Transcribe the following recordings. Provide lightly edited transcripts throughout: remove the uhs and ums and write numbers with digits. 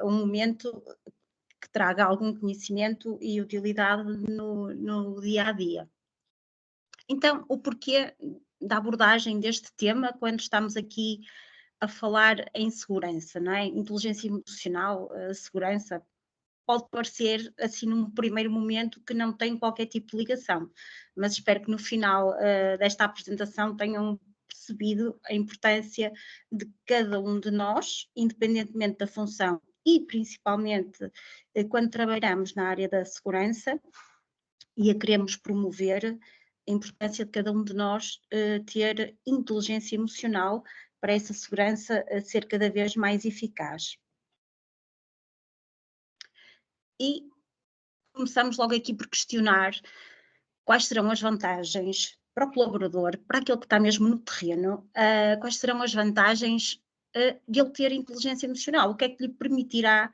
um momento que traga algum conhecimento e utilidade no dia a dia. Então, o porquê da abordagem deste tema quando estamos aqui a falar em segurança, não é? Inteligência emocional, segurança, pode parecer assim num primeiro momento que não tem qualquer tipo de ligação, mas espero que no final desta apresentação tenham percebido a importância de cada um de nós, independentemente da função e principalmente quando trabalhamos na área da segurança e a queremos promover, a importância de cada um de nós ter inteligência emocional para essa segurança ser cada vez mais eficaz. E começamos logo aqui por questionar quais serão as vantagens para o colaborador, para aquele que está mesmo no terreno, quais serão as vantagens de ele ter inteligência emocional, o que é que lhe permitirá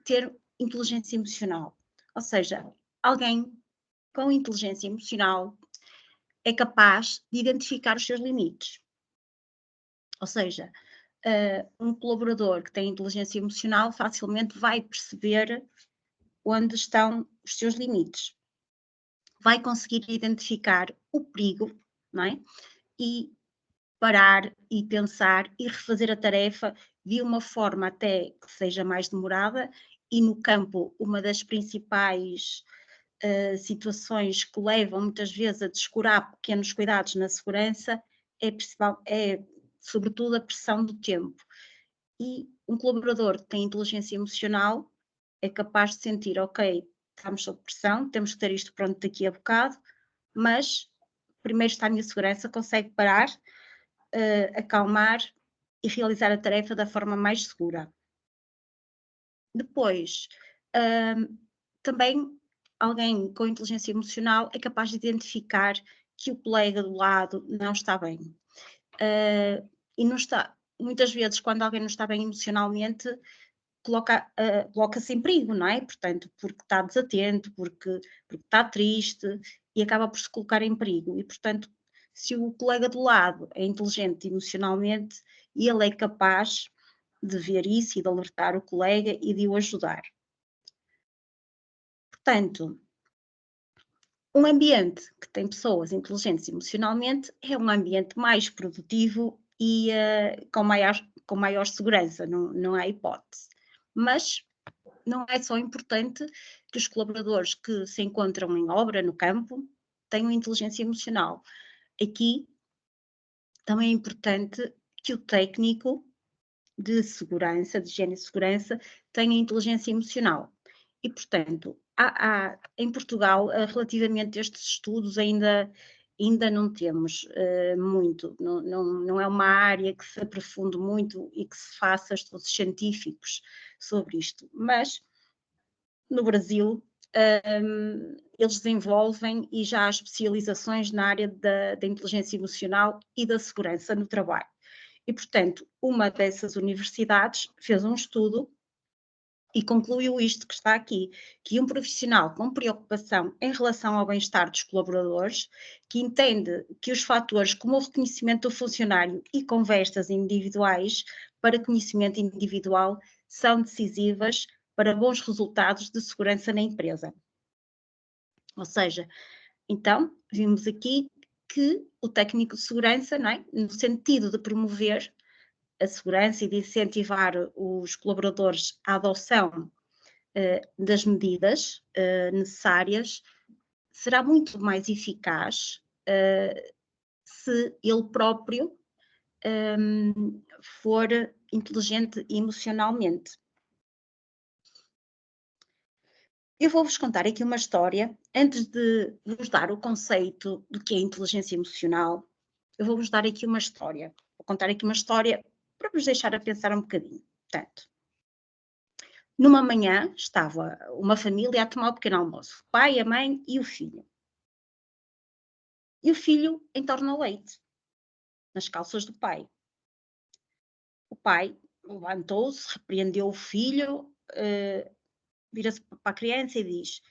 ter inteligência emocional. Ou seja, alguém com inteligência emocional é capaz de identificar os seus limites. Ou seja, um colaborador que tem inteligência emocional facilmente vai perceber onde estão os seus limites, vai conseguir identificar o perigo, não é? E parar e pensar e refazer a tarefa de uma forma até que seja mais demorada e no campo uma das principais situações que levam muitas vezes a descurar pequenos cuidados na segurança é sobretudo a pressão do tempo. E um colaborador que tem inteligência emocional é capaz de sentir, ok, estamos sob pressão, temos que ter isto pronto daqui a bocado, mas primeiro está a minha segurança, consegue parar, acalmar e realizar a tarefa da forma mais segura. Depois, também alguém com inteligência emocional é capaz de identificar que o colega do lado não está bem. E não está, muitas vezes, quando alguém não está bem emocionalmente, coloca-se em perigo, não é? Portanto, porque está desatento, porque está triste e acaba por se colocar em perigo. E, portanto, se o colega do lado é inteligente emocionalmente, ele é capaz de ver isso e de alertar o colega e de o ajudar. Portanto, um ambiente que tem pessoas inteligentes emocionalmente é um ambiente mais produtivo e com maior segurança, não há hipótese. Mas não é só importante que os colaboradores que se encontram em obra, no campo, tenham inteligência emocional. Aqui também é importante que o técnico de segurança, de higiene e segurança, tenha inteligência emocional. E, portanto, em Portugal, relativamente a estes estudos, ainda não temos muito, não é uma área que se aprofunde muito e que se faça estudos científicos sobre isto, mas no Brasil eles desenvolvem e já há especializações na área da inteligência emocional e da segurança no trabalho. E, portanto, uma dessas universidades fez um estudo e concluiu isto que está aqui, que um profissional com preocupação em relação ao bem-estar dos colaboradores, que entende que os fatores como o reconhecimento do funcionário e conversas individuais para conhecimento individual são decisivas para bons resultados de segurança na empresa. Ou seja, então, vimos aqui que o técnico de segurança, não é? No sentido de promover a segurança e de incentivar os colaboradores à adoção das medidas necessárias, será muito mais eficaz se ele próprio for inteligente emocionalmente. Eu vou-vos contar aqui uma história, antes de vos dar o conceito do que é inteligência emocional, eu vou-vos dar aqui uma história. Vou contar aqui uma história para vos deixar a pensar um bocadinho. Portanto, numa manhã estava uma família a tomar o pequeno almoço, o pai, a mãe e o filho. E o filho entorna o leite nas calças do pai. O pai levantou-se, repreendeu o filho, vira-se para a criança e diz: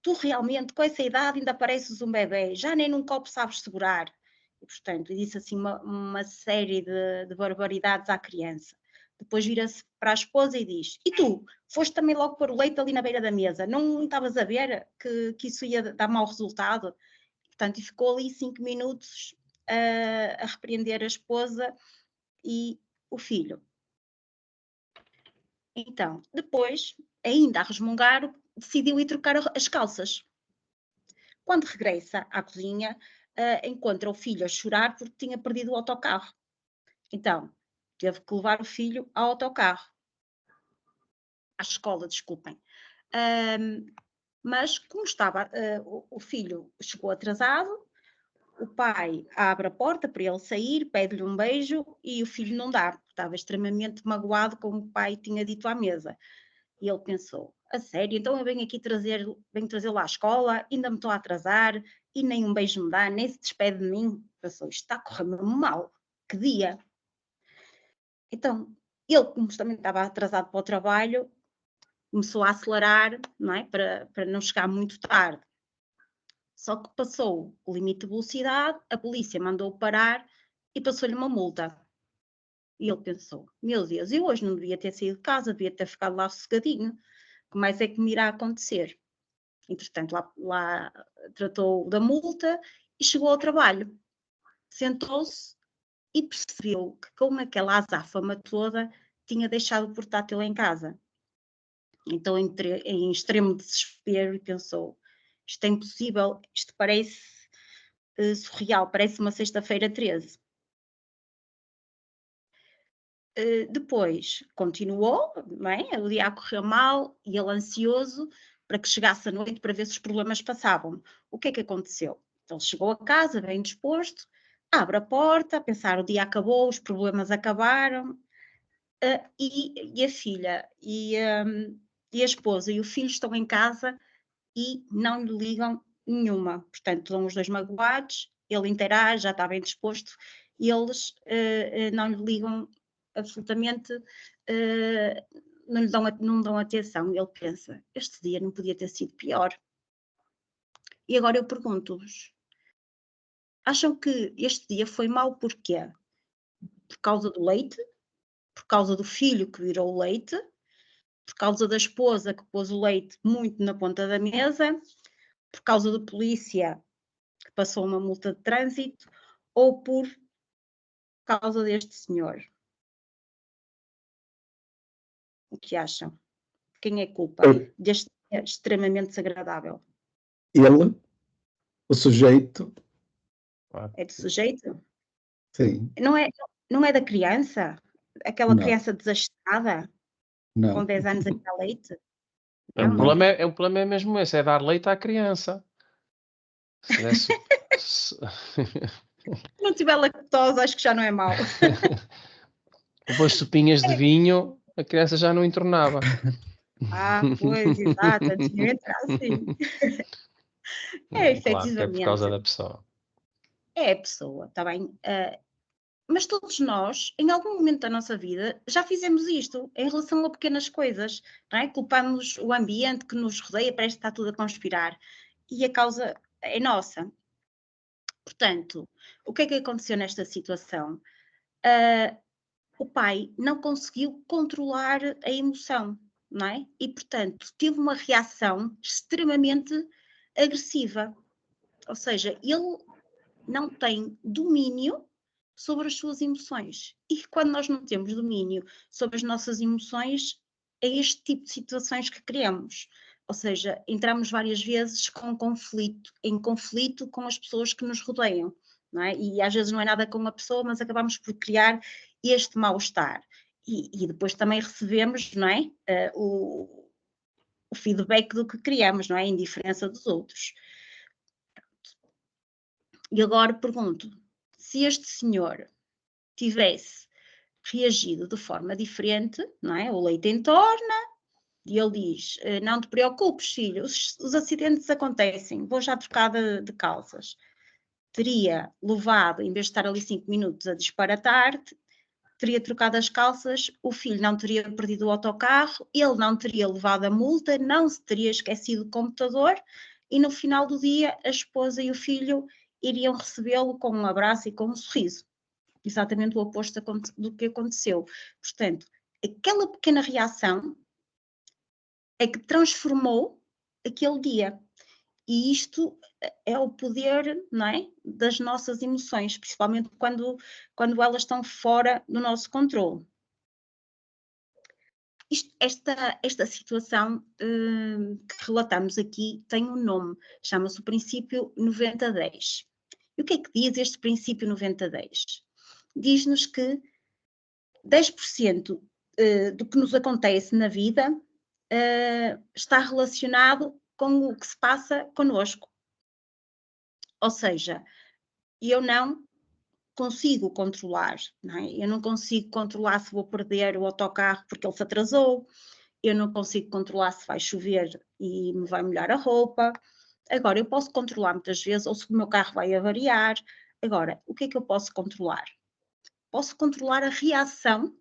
tu realmente, com essa idade, ainda pareces um bebê, já nem num copo sabes segurar. E, portanto, disse assim uma série de barbaridades à criança. Depois vira-se para a esposa e diz: e tu, foste também logo pôr o leite ali na beira da mesa, não estavas a ver que isso ia dar mau resultado? Portanto, e ficou ali 5 minutos a repreender a esposa e o filho. Então, depois, ainda a resmungar, decidiu ir trocar as calças. Quando regressa à cozinha, encontra o filho a chorar porque tinha perdido o autocarro. Então, teve que levar o filho ao autocarro, à escola, desculpem. Mas como estava, o filho chegou atrasado, o pai abre a porta para ele sair, pede-lhe um beijo e o filho não dá, porque estava extremamente magoado com o que o pai tinha dito à mesa. E ele pensou: a sério, então eu venho aqui venho trazê-lo à escola, ainda me estou a atrasar e nem um beijo me dá, nem se despede de mim. Pensou: isto está a correr mesmo mal, que dia. Então, ele, como também estava atrasado para o trabalho, começou a acelerar, não é? Para não chegar muito tarde. Só que passou o limite de velocidade, a polícia mandou parar e passou-lhe uma multa. E ele pensou: meu Deus, eu hoje não devia ter saído de casa, devia ter ficado lá sossegadinho. O que mais é que me irá acontecer? Entretanto, lá tratou da multa e chegou ao trabalho. Sentou-se e percebeu que com aquela azáfama toda tinha deixado o portátil em casa. Então, em extremo desespero, pensou: isto é impossível, isto parece surreal, parece uma sexta-feira 13. Depois continuou, não é? O dia a correr mal e ele ansioso para que chegasse a noite para ver se os problemas passavam. O que é que aconteceu? Então chegou a casa, bem disposto, abre a porta, a pensar: o dia acabou, os problemas acabaram, e a filha e a esposa e o filho estão em casa e não lhe ligam nenhuma. Portanto, estão os dois magoados, ele interage, já está bem disposto, e eles não lhe ligam absolutamente, não dão atenção. Ele pensa: este dia não podia ter sido pior. E agora eu pergunto-vos: acham que este dia foi mau porquê? Por causa do leite? Por causa do filho que virou o leite? Por causa da esposa que pôs o leite muito na ponta da mesa? Por causa do polícia que passou uma multa de trânsito? Ou por causa deste senhor? O que acham? Quem é culpa deste dia extremamente desagradável? Ele, o sujeito. É do sujeito? Sim. Não é da criança? Aquela Não. criança desajustada, Não. com 10 anos a dar leite? O problema é mesmo esse, é dar leite à criança. Se desse... Se não tiver lactose, acho que já não é mau. Depois sopinhas de vinho, a criança já não entornava. Pois, exato, antigamente era assim. Claro que é por causa da pessoa. É a pessoa, está bem? Mas todos nós, em algum momento da nossa vida, já fizemos isto em relação a pequenas coisas, não é? Culpamos o ambiente que nos rodeia, parece que está tudo a conspirar. E a causa é nossa. Portanto, o que é que aconteceu nesta situação? O pai não conseguiu controlar a emoção, não é? E, portanto, teve uma reação extremamente agressiva. Ou seja, ele não tem domínio sobre as suas emoções. E quando nós não temos domínio sobre as nossas emoções, é este tipo de situações que criamos. Ou seja, entramos várias vezes em conflito com as pessoas que nos rodeiam. Não é? E às vezes não é nada com a pessoa, mas acabamos por criar este mal-estar. E depois também recebemos, não é? O feedback do que criamos, não é? A indiferença dos outros. E agora pergunto: se este senhor tivesse reagido de forma diferente, não é? O leite entorna e ele diz: não te preocupes, filho, os acidentes acontecem, vou já trocar de calças. Teria levado, em vez de estar ali 5 minutos a disparatar, teria trocado as calças, o filho não teria perdido o autocarro, ele não teria levado a multa, não se teria esquecido o computador e no final do dia a esposa e o filho iriam recebê-lo com um abraço e com um sorriso. Exatamente o oposto do que aconteceu. Portanto, aquela pequena reação é que transformou aquele dia. E isto é o poder, não é, das nossas emoções, principalmente quando elas estão fora do nosso controle. Esta situação que relatamos aqui tem um nome, chama-se o princípio 90-10. E o que é que diz este princípio 90-10? Diz-nos que 10% do que nos acontece na vida está relacionado com o que se passa connosco. Ou seja, eu não consigo controlar, não é? Eu não consigo controlar se vou perder o autocarro porque ele se atrasou, eu não consigo controlar se vai chover e me vai molhar a roupa. Agora, eu posso controlar muitas vezes, ou se o meu carro vai avariar. Agora, o que é que eu posso controlar? Posso controlar a reação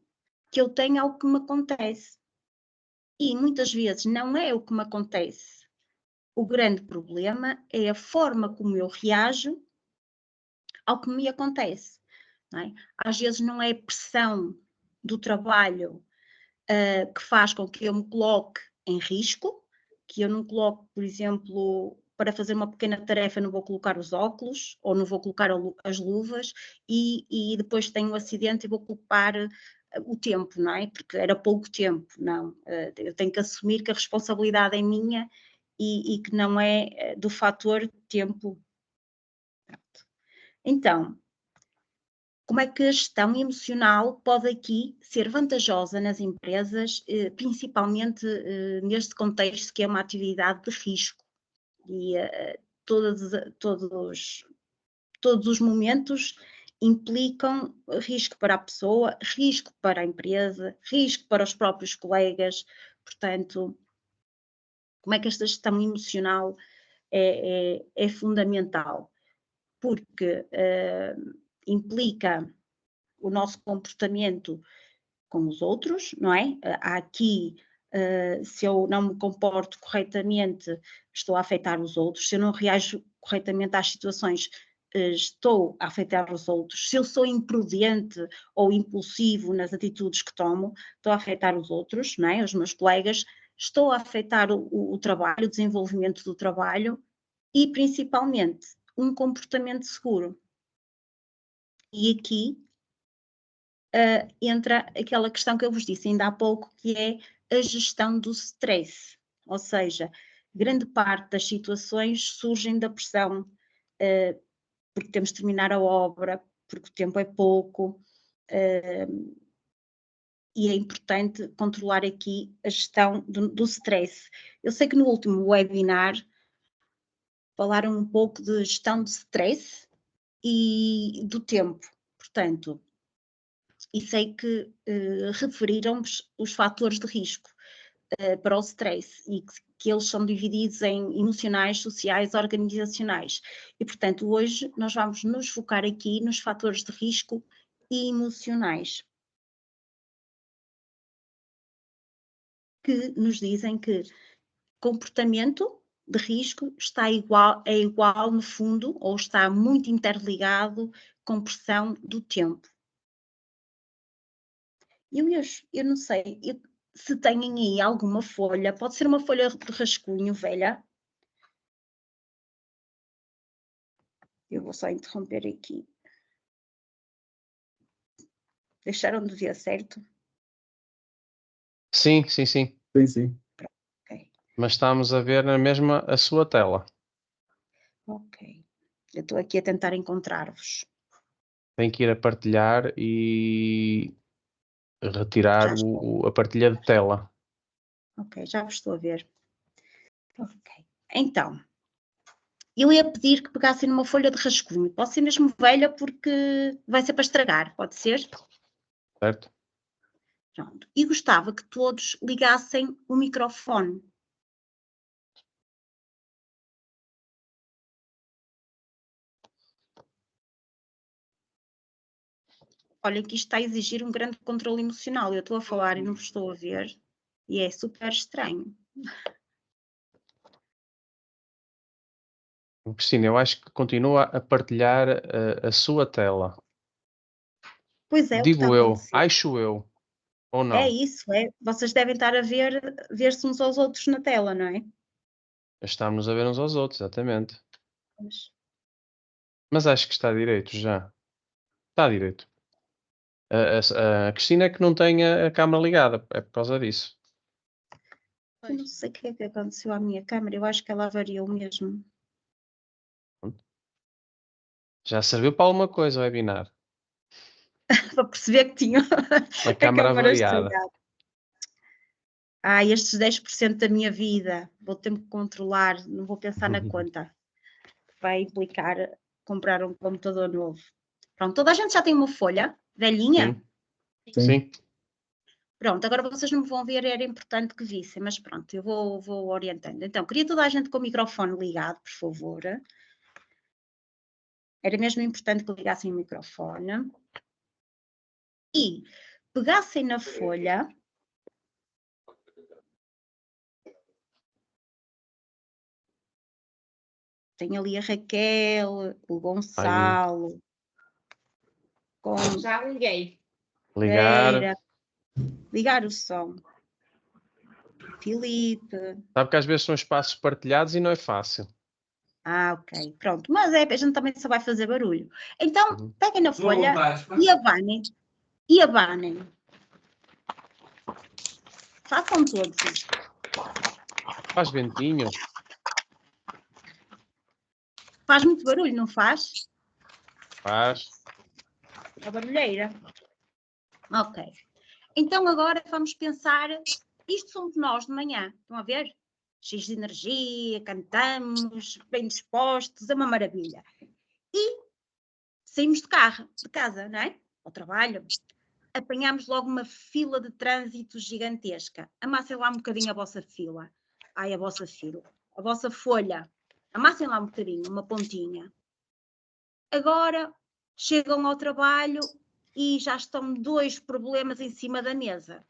que eu tenho ao que me acontece. E muitas vezes não é o que me acontece. O grande problema é a forma como eu reajo ao que me acontece. Não é? Às vezes não é a pressão do trabalho que faz com que eu me coloque em risco, que eu não coloque, por exemplo, para fazer uma pequena tarefa não vou colocar os óculos ou não vou colocar as luvas e depois tenho um acidente e vou culpar o tempo, não é? Porque era pouco tempo, não. Eu tenho que assumir que a responsabilidade é minha e que não é do fator tempo. Então, como é que a gestão emocional pode aqui ser vantajosa nas empresas, principalmente neste contexto que é uma atividade de risco? E todos os momentos implicam risco para a pessoa, risco para a empresa, risco para os próprios colegas. Portanto, como é que esta gestão emocional é fundamental? Porque implica o nosso comportamento com os outros, não é? Há aqui, se eu não me comporto corretamente, estou a afetar os outros, se eu não reajo corretamente às situações, estou a afetar os outros, se eu sou imprudente ou impulsivo nas atitudes que tomo, estou a afetar os outros, não é? Os meus colegas, estou a afetar o trabalho, o desenvolvimento do trabalho e, principalmente, um comportamento seguro. E aqui entra aquela questão que eu vos disse ainda há pouco, que é a gestão do stress. Ou seja, grande parte das situações surgem da pressão, porque temos de terminar a obra, porque o tempo é pouco, e é importante controlar aqui a gestão do stress. Eu sei que no último webinar falaram um pouco de gestão de stress e do tempo. Portanto, e sei que referiram os fatores de risco para o stress e que eles são divididos em emocionais, sociais, organizacionais. E, portanto, hoje nós vamos nos focar aqui nos fatores de risco emocionais, que nos dizem que comportamento de risco é igual no fundo, ou está muito interligado com pressão do tempo. Eu não sei se têm aí alguma folha, pode ser uma folha de rascunho velha. Eu vou só interromper aqui. Deixaram de ver, certo? Sim, sim, sim. Sim, sim. Ok. Mas estamos a ver na mesma a sua tela. Ok. Eu estou aqui a tentar encontrar-vos. Tem que ir a partilhar e retirar Já estou. a partilha de tela. Ok, já vos estou a ver. Ok. Então, eu ia pedir que pegassem numa folha de rascunho. Pode ser mesmo velha porque vai ser para estragar, pode ser? Certo? Pronto. E gostava que todos ligassem o microfone. Olha que isto está a exigir um grande controle emocional. Eu estou a falar e não vos estou a ver. E é super estranho. Cristina, eu acho que continua a partilhar a sua tela. Pois é, o que está a Digo eu, acontecer. acho eu. Ou não? É isso, é. Vocês devem estar a ver-se uns aos outros na tela, não é? Estamos a ver uns aos outros, exatamente. Pois. Mas acho que está direito já. Está direito. A Cristina é que não tem a câmara ligada, é por causa disso. Eu não sei o que é que aconteceu à minha câmera, eu acho que ela variou mesmo. Já serviu para alguma coisa o webinar. Para perceber que tinha A câmara variada. estragada. Estes 10% da minha vida, vou ter que controlar, não vou pensar na conta. Vai implicar comprar um computador novo. Pronto, toda a gente já tem uma folha velhinha? Sim. Sim. Pronto, agora vocês não me vão ver, era importante que vissem, mas pronto, eu vou orientando. Então, queria toda a gente com o microfone ligado, por favor. Era mesmo importante que ligassem o microfone. E pegassem na folha. Tem ali a Raquel, o Gonçalo. Já liguei. Ligar. Ligar o som. Filipe. Sabe que às vezes são espaços partilhados e não é fácil. Ok, pronto. Mas a gente também só vai fazer barulho. Então, peguem na folha e abanem. Façam todos isto. Faz ventinho. Faz muito barulho, não faz? Faz. A barulheira. Ok. Então agora vamos pensar, isto somos nós de manhã, estão a ver? Cheios de energia, cantamos, bem dispostos, é uma maravilha. E saímos de casa, não é? Ao trabalho. Apanhamos logo uma fila de trânsito gigantesca. Amassem lá um bocadinho a vossa fila. A vossa folha. Amassem lá um bocadinho, uma pontinha. Agora chegam ao trabalho e já estão 2 problemas em cima da mesa.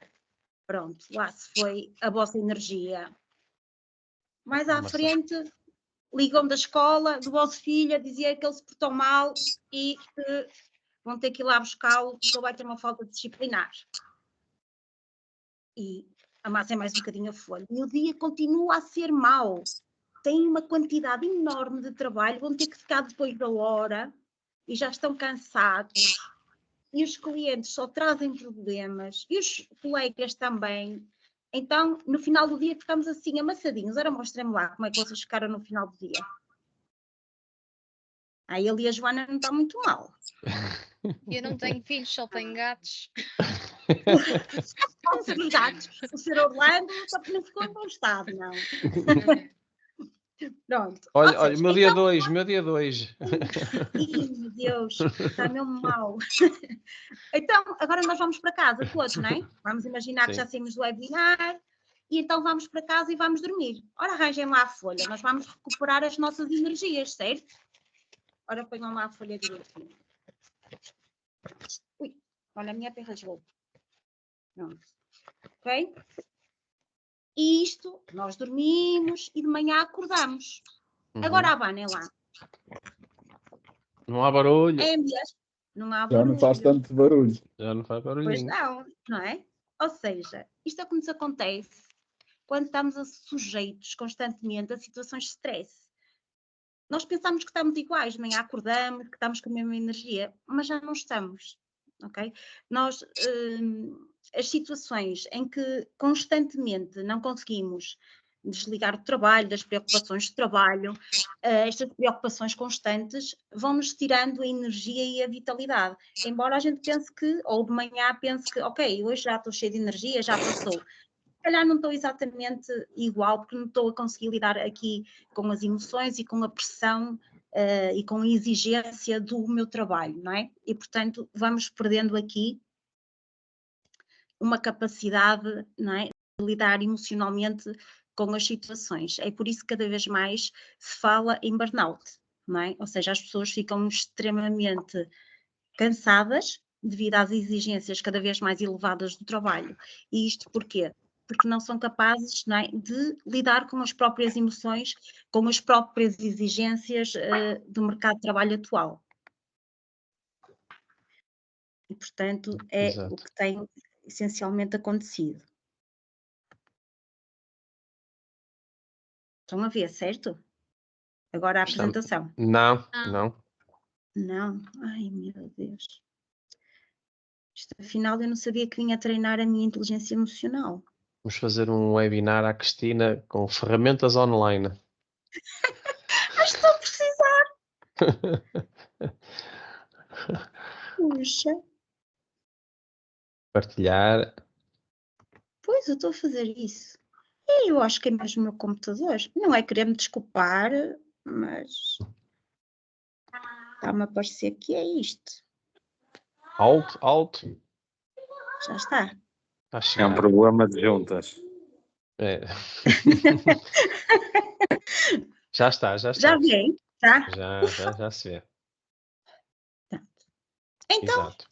Pronto, lá se foi a vossa energia. Mais à frente, ligam da escola, do vosso filho, a dizer que ele se portou mal e que vão ter que ir lá buscá-lo, porque ele vai ter uma falta disciplinar. E amassem mais um bocadinho a folha. E o dia continua a ser mau. Têm uma quantidade enorme de trabalho, vão ter que ficar depois da hora e já estão cansados. E os clientes só trazem problemas, e os colegas também. Então, no final do dia, ficamos assim, amassadinhos. Ora, mostrem-me lá como é que vocês ficaram no final do dia. Ele e a Joana não está muito mal. Eu não tenho filhos, só tenho gatos. Pode ser os gatos. O Sr. Orlando não ficou em bom estado, não. Pronto. Olha, meu dia 2, meu dia 2. Meu Deus, está mesmo mal. Então, agora nós vamos para casa todos, não é? Vamos imaginar que já saímos do webinar e então vamos para casa e vamos dormir. Ora, arranjem lá a folha, nós vamos recuperar as nossas energias, certo? Ora, ponham lá a folha direitinho. Ui, olha, a minha até rasgou. Pronto. Ok? E isto, nós dormimos e de manhã acordamos. Agora abanem lá. Não há barulho. É mesmo? Não há barulho. Já não faz tanto barulho. Já não faz barulho. Pois não é? Ou seja, isto é o que nos acontece quando estamos sujeitos constantemente a situações de stress. Nós pensamos que estamos iguais, de manhã acordamos, que estamos com a mesma energia, mas já não estamos, ok? As situações em que constantemente não conseguimos desligar do trabalho, das preocupações de trabalho, estas preocupações constantes vão-nos tirando a energia e a vitalidade. Embora a gente pense que, ou de manhã pense que, ok, hoje já estou cheia de energia, já passou. Se calhar não estou exatamente igual, porque não estou a conseguir lidar aqui com as emoções e com a pressão e com a exigência do meu trabalho, não é? E, portanto, vamos perdendo aqui uma capacidade, não é, de lidar emocionalmente com as situações. É por isso que cada vez mais se fala em burnout, não é? Ou seja, as pessoas ficam extremamente cansadas devido às exigências cada vez mais elevadas do trabalho. E isto porquê? Porque não são capazes, não é, de lidar com as próprias emoções, com as próprias exigências do mercado de trabalho atual. E, portanto, é Exato. o que tem essencialmente acontecido. Estão a ver, certo? Agora a Estamos- apresentação. Não, Não. não. Não, ai meu Deus. Isto, afinal, eu não sabia que vinha treinar a minha inteligência emocional. Vamos fazer um webinar à Cristina com ferramentas online. Mas estou a precisar, puxa. Partilhar. Pois, eu estou a fazer isso. E eu acho que é mesmo o meu computador. Não é querer me desculpar, mas está-me a parecer que é isto. Alt. Já está. Está a É um chegar. problema de juntas. É. Já está. Já vem, tá? Já se vê. Então, Exato.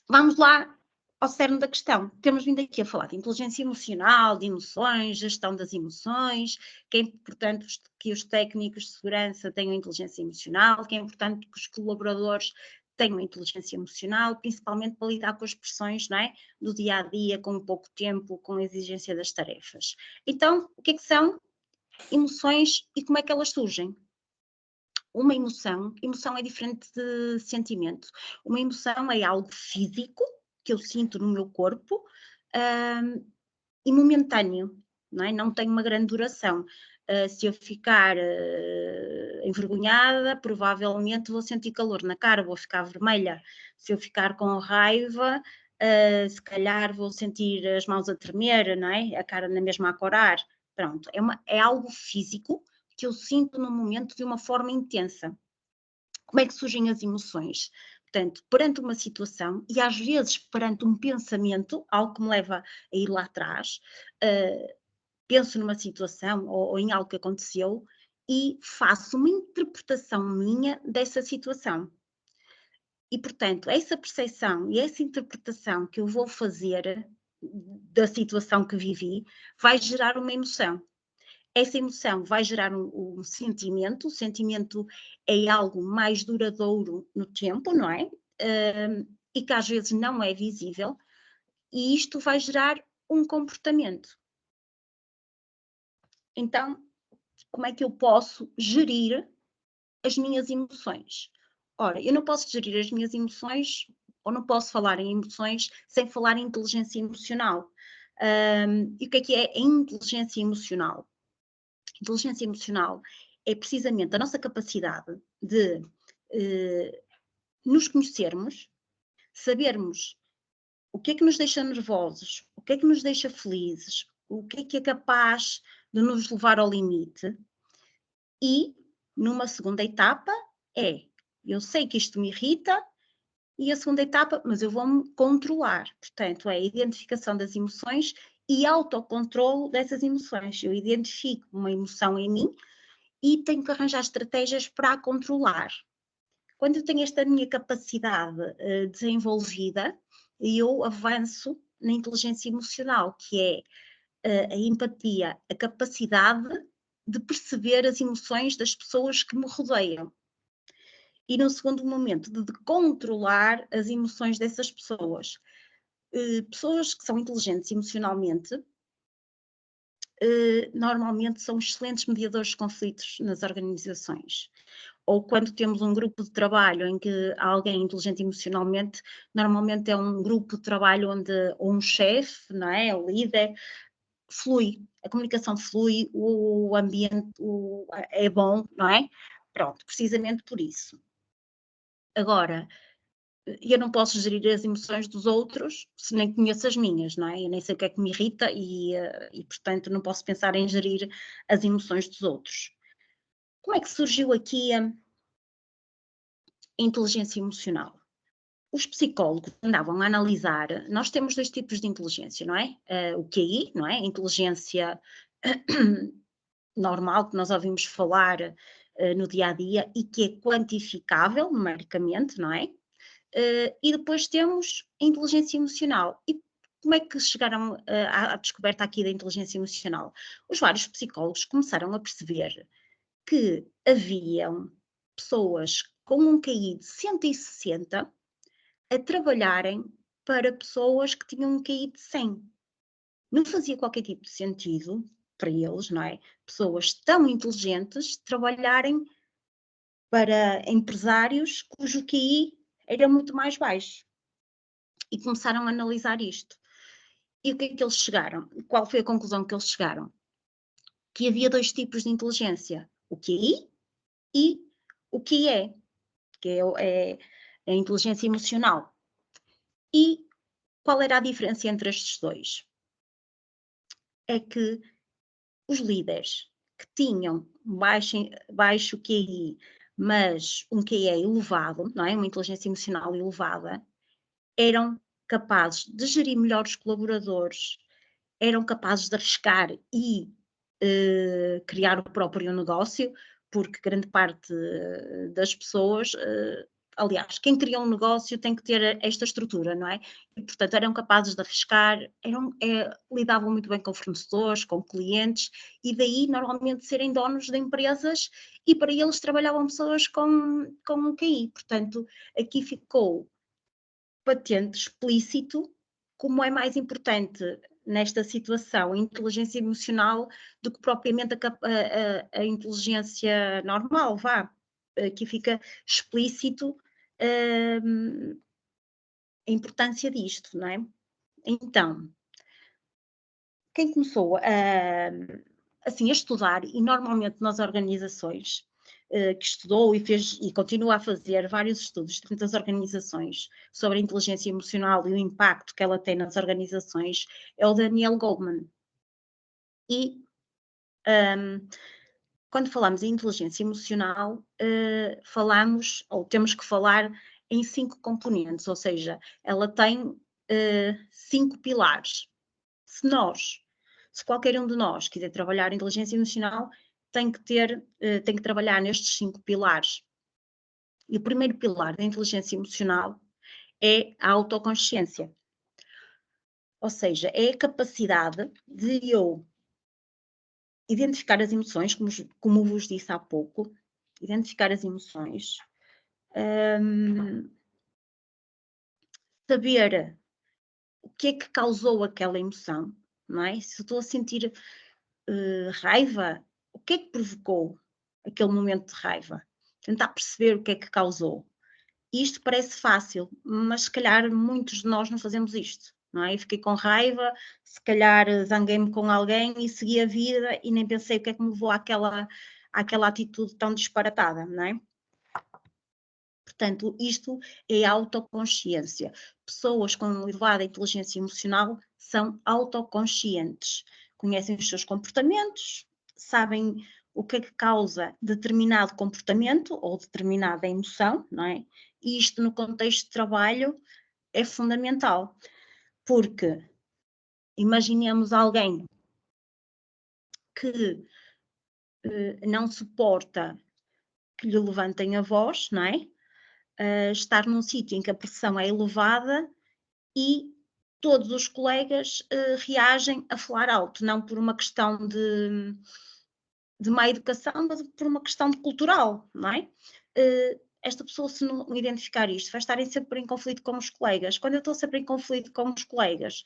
vamos lá ao cerne da questão. Temos vindo aqui a falar de inteligência emocional, de emoções, gestão das emoções, que é importante que os técnicos de segurança tenham inteligência emocional, que é importante que os colaboradores tenham inteligência emocional, principalmente para lidar com as pressões, não é? Do dia a dia, com pouco tempo, com a exigência das tarefas. Então, o que é que são emoções e como é que elas surgem? Uma emoção é diferente de sentimento. Uma emoção é algo físico que eu sinto no meu corpo e momentâneo, não é? Não tem uma grande duração. Se eu ficar envergonhada, provavelmente vou sentir calor na cara, vou ficar vermelha. Se eu ficar com raiva, se calhar vou sentir as mãos a tremer, não é? A cara na mesma a corar. Pronto, é algo físico que eu sinto no momento de uma forma intensa. Como é que surgem as emoções? Portanto, perante uma situação e às vezes perante um pensamento, algo que me leva a ir lá atrás, penso numa situação ou em algo que aconteceu e faço uma interpretação minha dessa situação. E, portanto, essa percepção e essa interpretação que eu vou fazer da situação que vivi vai gerar uma emoção. Essa emoção vai gerar um sentimento, o sentimento é algo mais duradouro no tempo, não é? E que às vezes não é visível, e isto vai gerar um comportamento. Então, como é que eu posso gerir as minhas emoções? Ora, eu não posso gerir as minhas emoções, ou não posso falar em emoções sem falar em inteligência emocional. E o que é a inteligência emocional? Inteligência emocional é precisamente a nossa capacidade de nos conhecermos, sabermos o que é que nos deixa nervosos, o que é que nos deixa felizes, o que é capaz de nos levar ao limite. E, numa segunda etapa, eu sei que isto me irrita, e a segunda etapa, mas eu vou-me controlar. Portanto, é a identificação das emoções e autocontrolo dessas emoções. Eu identifico uma emoção em mim e tenho que arranjar estratégias para a controlar. Quando eu tenho esta minha capacidade desenvolvida, eu avanço na inteligência emocional, que é a empatia, a capacidade de perceber as emoções das pessoas que me rodeiam. E no segundo momento, de controlar as emoções dessas pessoas. Pessoas que são inteligentes emocionalmente, normalmente são excelentes mediadores de conflitos nas organizações. Ou quando temos um grupo de trabalho em que há alguém inteligente emocionalmente, normalmente é um grupo de trabalho onde um chefe, não é, o líder, flui, a comunicação flui, o ambiente é bom, não é? Pronto, precisamente por isso. Agora, eu não posso gerir as emoções dos outros se nem conheço as minhas, não é? Eu nem sei o que é que me irrita e portanto, não posso pensar em gerir as emoções dos outros. Como é que surgiu aqui a inteligência emocional? Os psicólogos andavam a analisar, nós temos dois tipos de inteligência, não é? O QI, não é? A inteligência normal que nós ouvimos falar no dia a dia e que é quantificável numericamente, não é? E depois temos a inteligência emocional. E como é que chegaram à descoberta aqui da inteligência emocional? Os vários psicólogos começaram a perceber que haviam pessoas com um QI de 160 a trabalharem para pessoas que tinham um QI de 100. Não fazia qualquer tipo de sentido para eles, não é? Pessoas tão inteligentes trabalharem para empresários cujo QI era muito mais baixo. E começaram a analisar isto. E o que é que eles chegaram? Qual foi a conclusão que eles chegaram? Que havia 2 tipos de inteligência, o QI e o QE, que é a inteligência emocional. E qual era a diferença entre estes 2? É que os líderes que tinham baixo QI, mas um QE elevado, não é? Uma inteligência emocional elevada, eram capazes de gerir melhor os colaboradores, eram capazes de arriscar e criar o próprio negócio, porque grande parte das pessoas, aliás, quem cria um negócio tem que ter esta estrutura, não é? E, portanto, eram capazes de arriscar, lidavam muito bem com fornecedores, com clientes, e daí normalmente serem donos de empresas, e para eles trabalhavam pessoas com um QI. Portanto, aqui ficou patente, explícito, como é mais importante nesta situação a inteligência emocional do que propriamente a inteligência normal, vá. Aqui fica explícito a importância disto, não é? Então, quem começou assim, a estudar, e normalmente nas organizações, que estudou e fez e continua a fazer vários estudos de muitas organizações sobre a inteligência emocional e o impacto que ela tem nas organizações, é o Daniel Goleman. E quando falamos em inteligência emocional, falamos, ou temos que falar em 5 componentes, ou seja, ela tem 5 pilares. Se qualquer um de nós quiser trabalhar a inteligência emocional, tem que trabalhar nestes 5 pilares. E o primeiro pilar da inteligência emocional é a autoconsciência. Ou seja, é a capacidade de eu identificar as emoções, como vos disse há pouco, identificar as emoções, saber o que é que causou aquela emoção, não é? Se estou a sentir raiva, o que é que provocou aquele momento de raiva? Tentar perceber o que é que causou. Isto parece fácil, mas se calhar muitos de nós não fazemos isto, não é? Eu fiquei com raiva, se calhar zanguei-me com alguém e segui a vida e nem pensei o que é que me levou àquela atitude tão disparatada, não é? Portanto, isto é autoconsciência. Pessoas com elevada inteligência emocional são autoconscientes, conhecem os seus comportamentos, sabem o que é que causa determinado comportamento ou determinada emoção, não é? E isto no contexto de trabalho é fundamental, porque imaginemos alguém que não suporta que lhe levantem a voz, não é? Estar num sítio em que a pressão é elevada e todos os colegas reagem a falar alto, não por uma questão de má educação, mas por uma questão de cultural, não é? Esta pessoa, se não identificar isto, vai estar sempre em conflito com os colegas. Quando eu estou sempre em conflito com os colegas,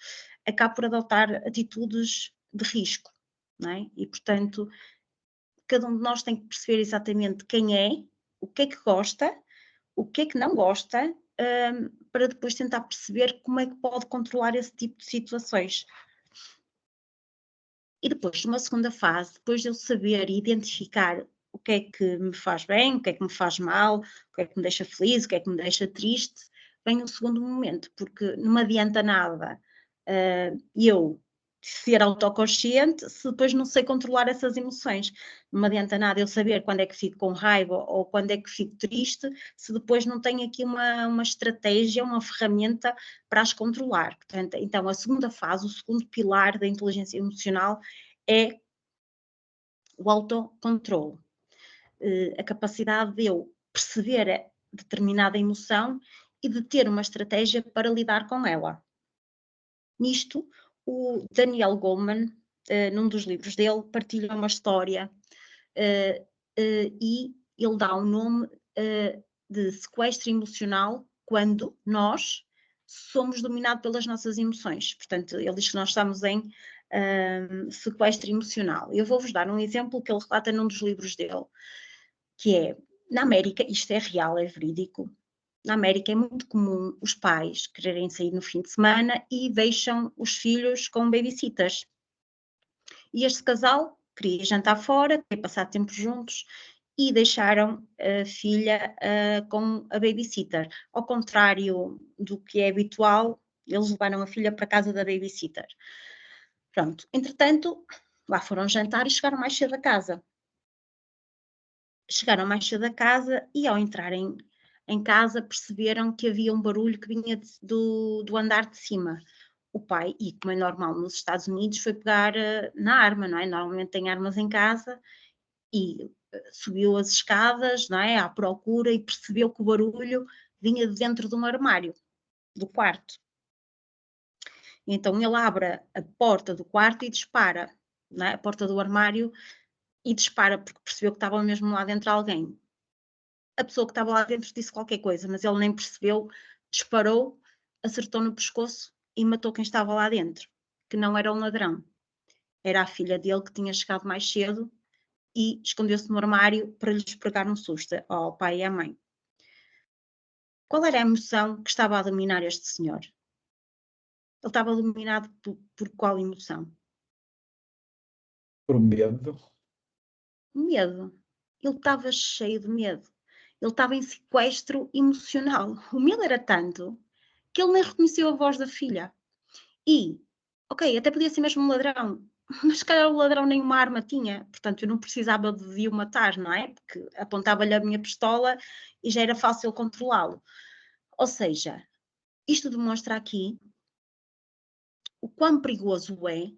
acabo por adotar atitudes de risco, não é? E, portanto, cada um de nós tem que perceber exatamente quem é, o que é que gosta, o que é que não gosta, para depois tentar perceber como é que pode controlar esse tipo de situações. E depois, numa segunda fase, depois de eu saber e identificar o que é que me faz bem, o que é que me faz mal, o que é que me deixa feliz, o que é que me deixa triste, vem o segundo momento, porque não me adianta nada eu ser autoconsciente se depois não sei controlar essas emoções. Não me adianta nada eu saber quando é que fico com raiva ou quando é que fico triste, se depois não tenho aqui uma estratégia, uma ferramenta para as controlar. Portanto, então, a segunda fase, o segundo pilar da inteligência emocional é o autocontrole. A capacidade de eu perceber determinada emoção e de ter uma estratégia para lidar com ela. Nisto, o Daniel Goleman, num dos livros dele, partilha uma história e ele dá o nome de sequestro emocional quando nós somos dominados pelas nossas emoções. Portanto, ele diz que nós estamos em sequestro emocional. Eu vou-vos dar um exemplo que ele relata num dos livros dele, que é, na América, isto é real, é verídico, na América é muito comum os pais quererem sair no fim de semana e deixam os filhos com babysitters. E este casal queria jantar fora, queria passar tempo juntos e deixaram a filha com a babysitter. Ao contrário do que é habitual, eles levaram a filha para a casa da babysitter. Pronto, entretanto, lá foram jantar e chegaram mais cedo a casa. Chegaram mais cedo a casa e ao entrarem em casa perceberam que havia um barulho que vinha do andar de cima. O pai, e como é normal nos Estados Unidos, foi pegar na arma, não é? Normalmente tem armas em casa e subiu as escadas, não é? À procura e percebeu que o barulho vinha de dentro de um armário do quarto. Então ele abre a porta do quarto e dispara, não é? A porta do armário e dispara porque percebeu que estava mesmo lá dentro alguém. A pessoa que estava lá dentro disse qualquer coisa, mas ele nem percebeu, disparou, acertou no pescoço e matou quem estava lá dentro, que não era um ladrão. Era a filha dele que tinha chegado mais cedo e escondeu-se no armário para lhes pregar um susto ao pai e à mãe. Qual era a emoção que estava a dominar este senhor? Ele estava dominado por qual emoção? Por medo. Medo. Ele estava cheio de medo. Ele estava em sequestro emocional. O medo era tanto que ele nem reconheceu a voz da filha. E, ok, até podia ser mesmo um ladrão, mas se calhar o ladrão nem uma arma tinha, portanto eu não precisava de o matar, não é? Porque apontava-lhe a minha pistola e já era fácil controlá-lo. Ou seja, isto demonstra aqui o quão perigoso é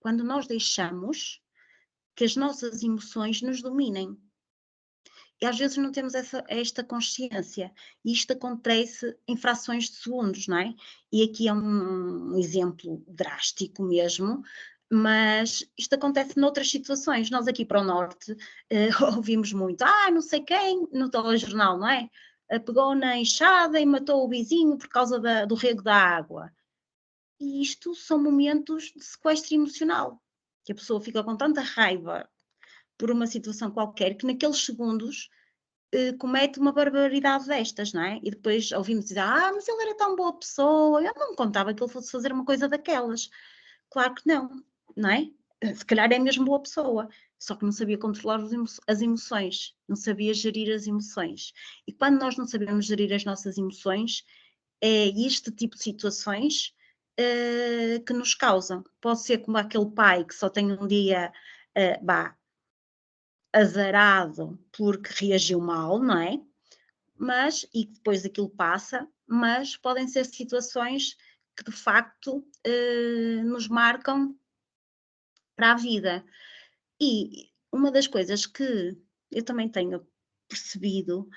quando nós deixamos que as nossas emoções nos dominem. E às vezes não temos esta consciência. E isto acontece em frações de segundos, não é? E aqui é um exemplo drástico mesmo, mas isto acontece noutras situações. Nós aqui para o Norte ouvimos muito, não sei quem, no telejornal, não é? Pegou na enxada e matou o vizinho por causa do rego da água. E isto são momentos de sequestro emocional, que a pessoa fica com tanta raiva por uma situação qualquer que naqueles segundos comete uma barbaridade destas, não é? E depois ouvimos dizer, mas ele era tão boa pessoa, eu não me contava que ele fosse fazer uma coisa daquelas. Claro que não é? Se calhar é mesmo boa pessoa, só que não sabia controlar as emoções, não sabia gerir as emoções. E quando nós não sabemos gerir as nossas emoções, é este tipo de situações que nos causam. Pode ser como aquele pai que só tem um dia, azarado porque reagiu mal, não é? E depois aquilo passa, mas podem ser situações que de facto nos marcam para a vida. E uma das coisas que eu também tenho percebido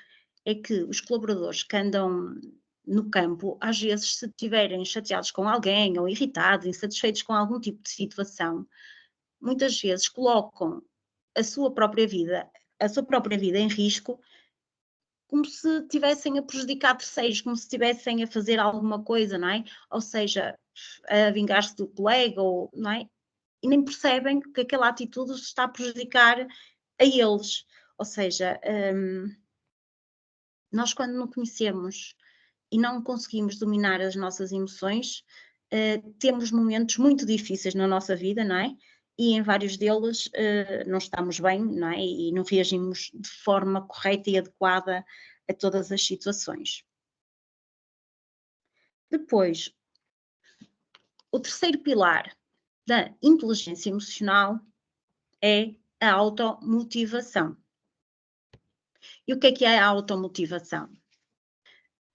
é que os colaboradores que andam no campo, às vezes, se estiverem chateados com alguém ou irritados, insatisfeitos com algum tipo de situação, muitas vezes colocam a sua própria vida em risco, como se estivessem a prejudicar terceiros, como se estivessem a fazer alguma coisa, não é? Ou seja, a vingar-se do colega, ou, não é? E nem percebem que aquela atitude os está a prejudicar a eles. Ou seja, nós quando não conhecemos e não conseguimos dominar as nossas emoções, temos momentos muito difíceis na nossa vida, não é? E em vários deles não estamos bem, não é? E não reagimos de forma correta e adequada a todas as situações. Depois, o terceiro pilar da inteligência emocional é a automotivação. E o que é a automotivação?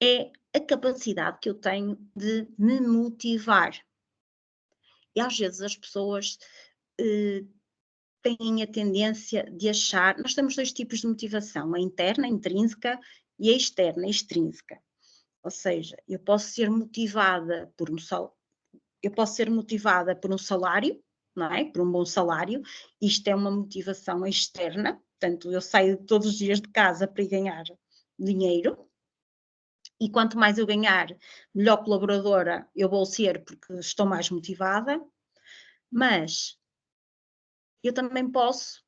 É a capacidade que eu tenho de me motivar. E às vezes as pessoas têm a tendência de achar. Nós temos dois tipos de motivação: a interna, a intrínseca, e a externa, a extrínseca. Ou seja, eu posso ser motivada por um salário, não é? Por um bom salário. Isto é uma motivação externa, portanto, eu saio todos os dias de casa para ir ganhar dinheiro. E quanto mais eu ganhar, melhor colaboradora eu vou ser, porque estou mais motivada. Mas eu também posso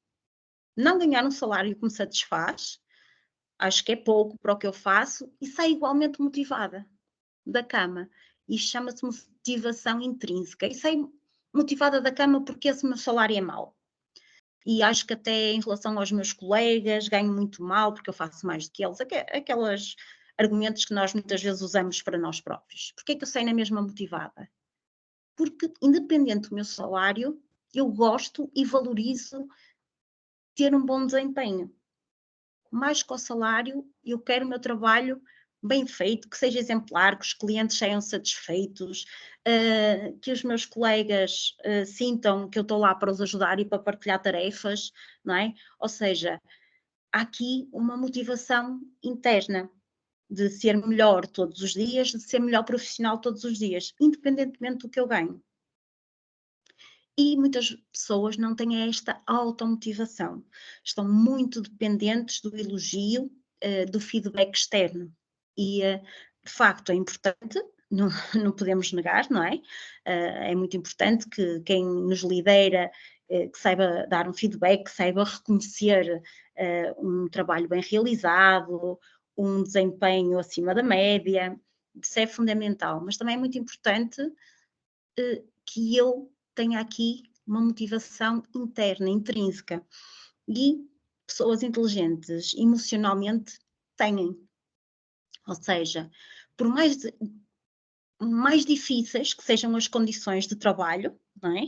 não ganhar um salário que me satisfaz, acho que é pouco para o que eu faço, e saio igualmente motivada da cama. Isto chama-se motivação intrínseca. E saio motivada da cama porque esse meu salário é mau. E acho que até em relação aos meus colegas ganho muito mal porque eu faço mais do que eles. Aqueles argumentos que nós muitas vezes usamos para nós próprios. Porquê é que eu saio na mesma motivada? Porque independente do meu salário, eu gosto e valorizo ter um bom desempenho. Mais que o salário, eu quero o meu trabalho bem feito, que seja exemplar, que os clientes saiam satisfeitos, que os meus colegas sintam que eu estou lá para os ajudar e para partilhar tarefas, não é? Ou seja, há aqui uma motivação interna de ser melhor todos os dias, de ser melhor profissional todos os dias, independentemente do que eu ganho. E muitas pessoas não têm esta automotivação. Estão muito dependentes do elogio, do feedback externo. E, de facto, é importante, não, não podemos negar, não é? É muito importante que quem nos lidera, que saiba dar um feedback, que saiba reconhecer um trabalho bem realizado, um desempenho acima da média. Isso é fundamental. Mas também é muito importante que eu tenha aqui uma motivação interna, intrínseca. E pessoas inteligentes emocionalmente têm. Ou seja, por mais difíceis que sejam as condições de trabalho, não é?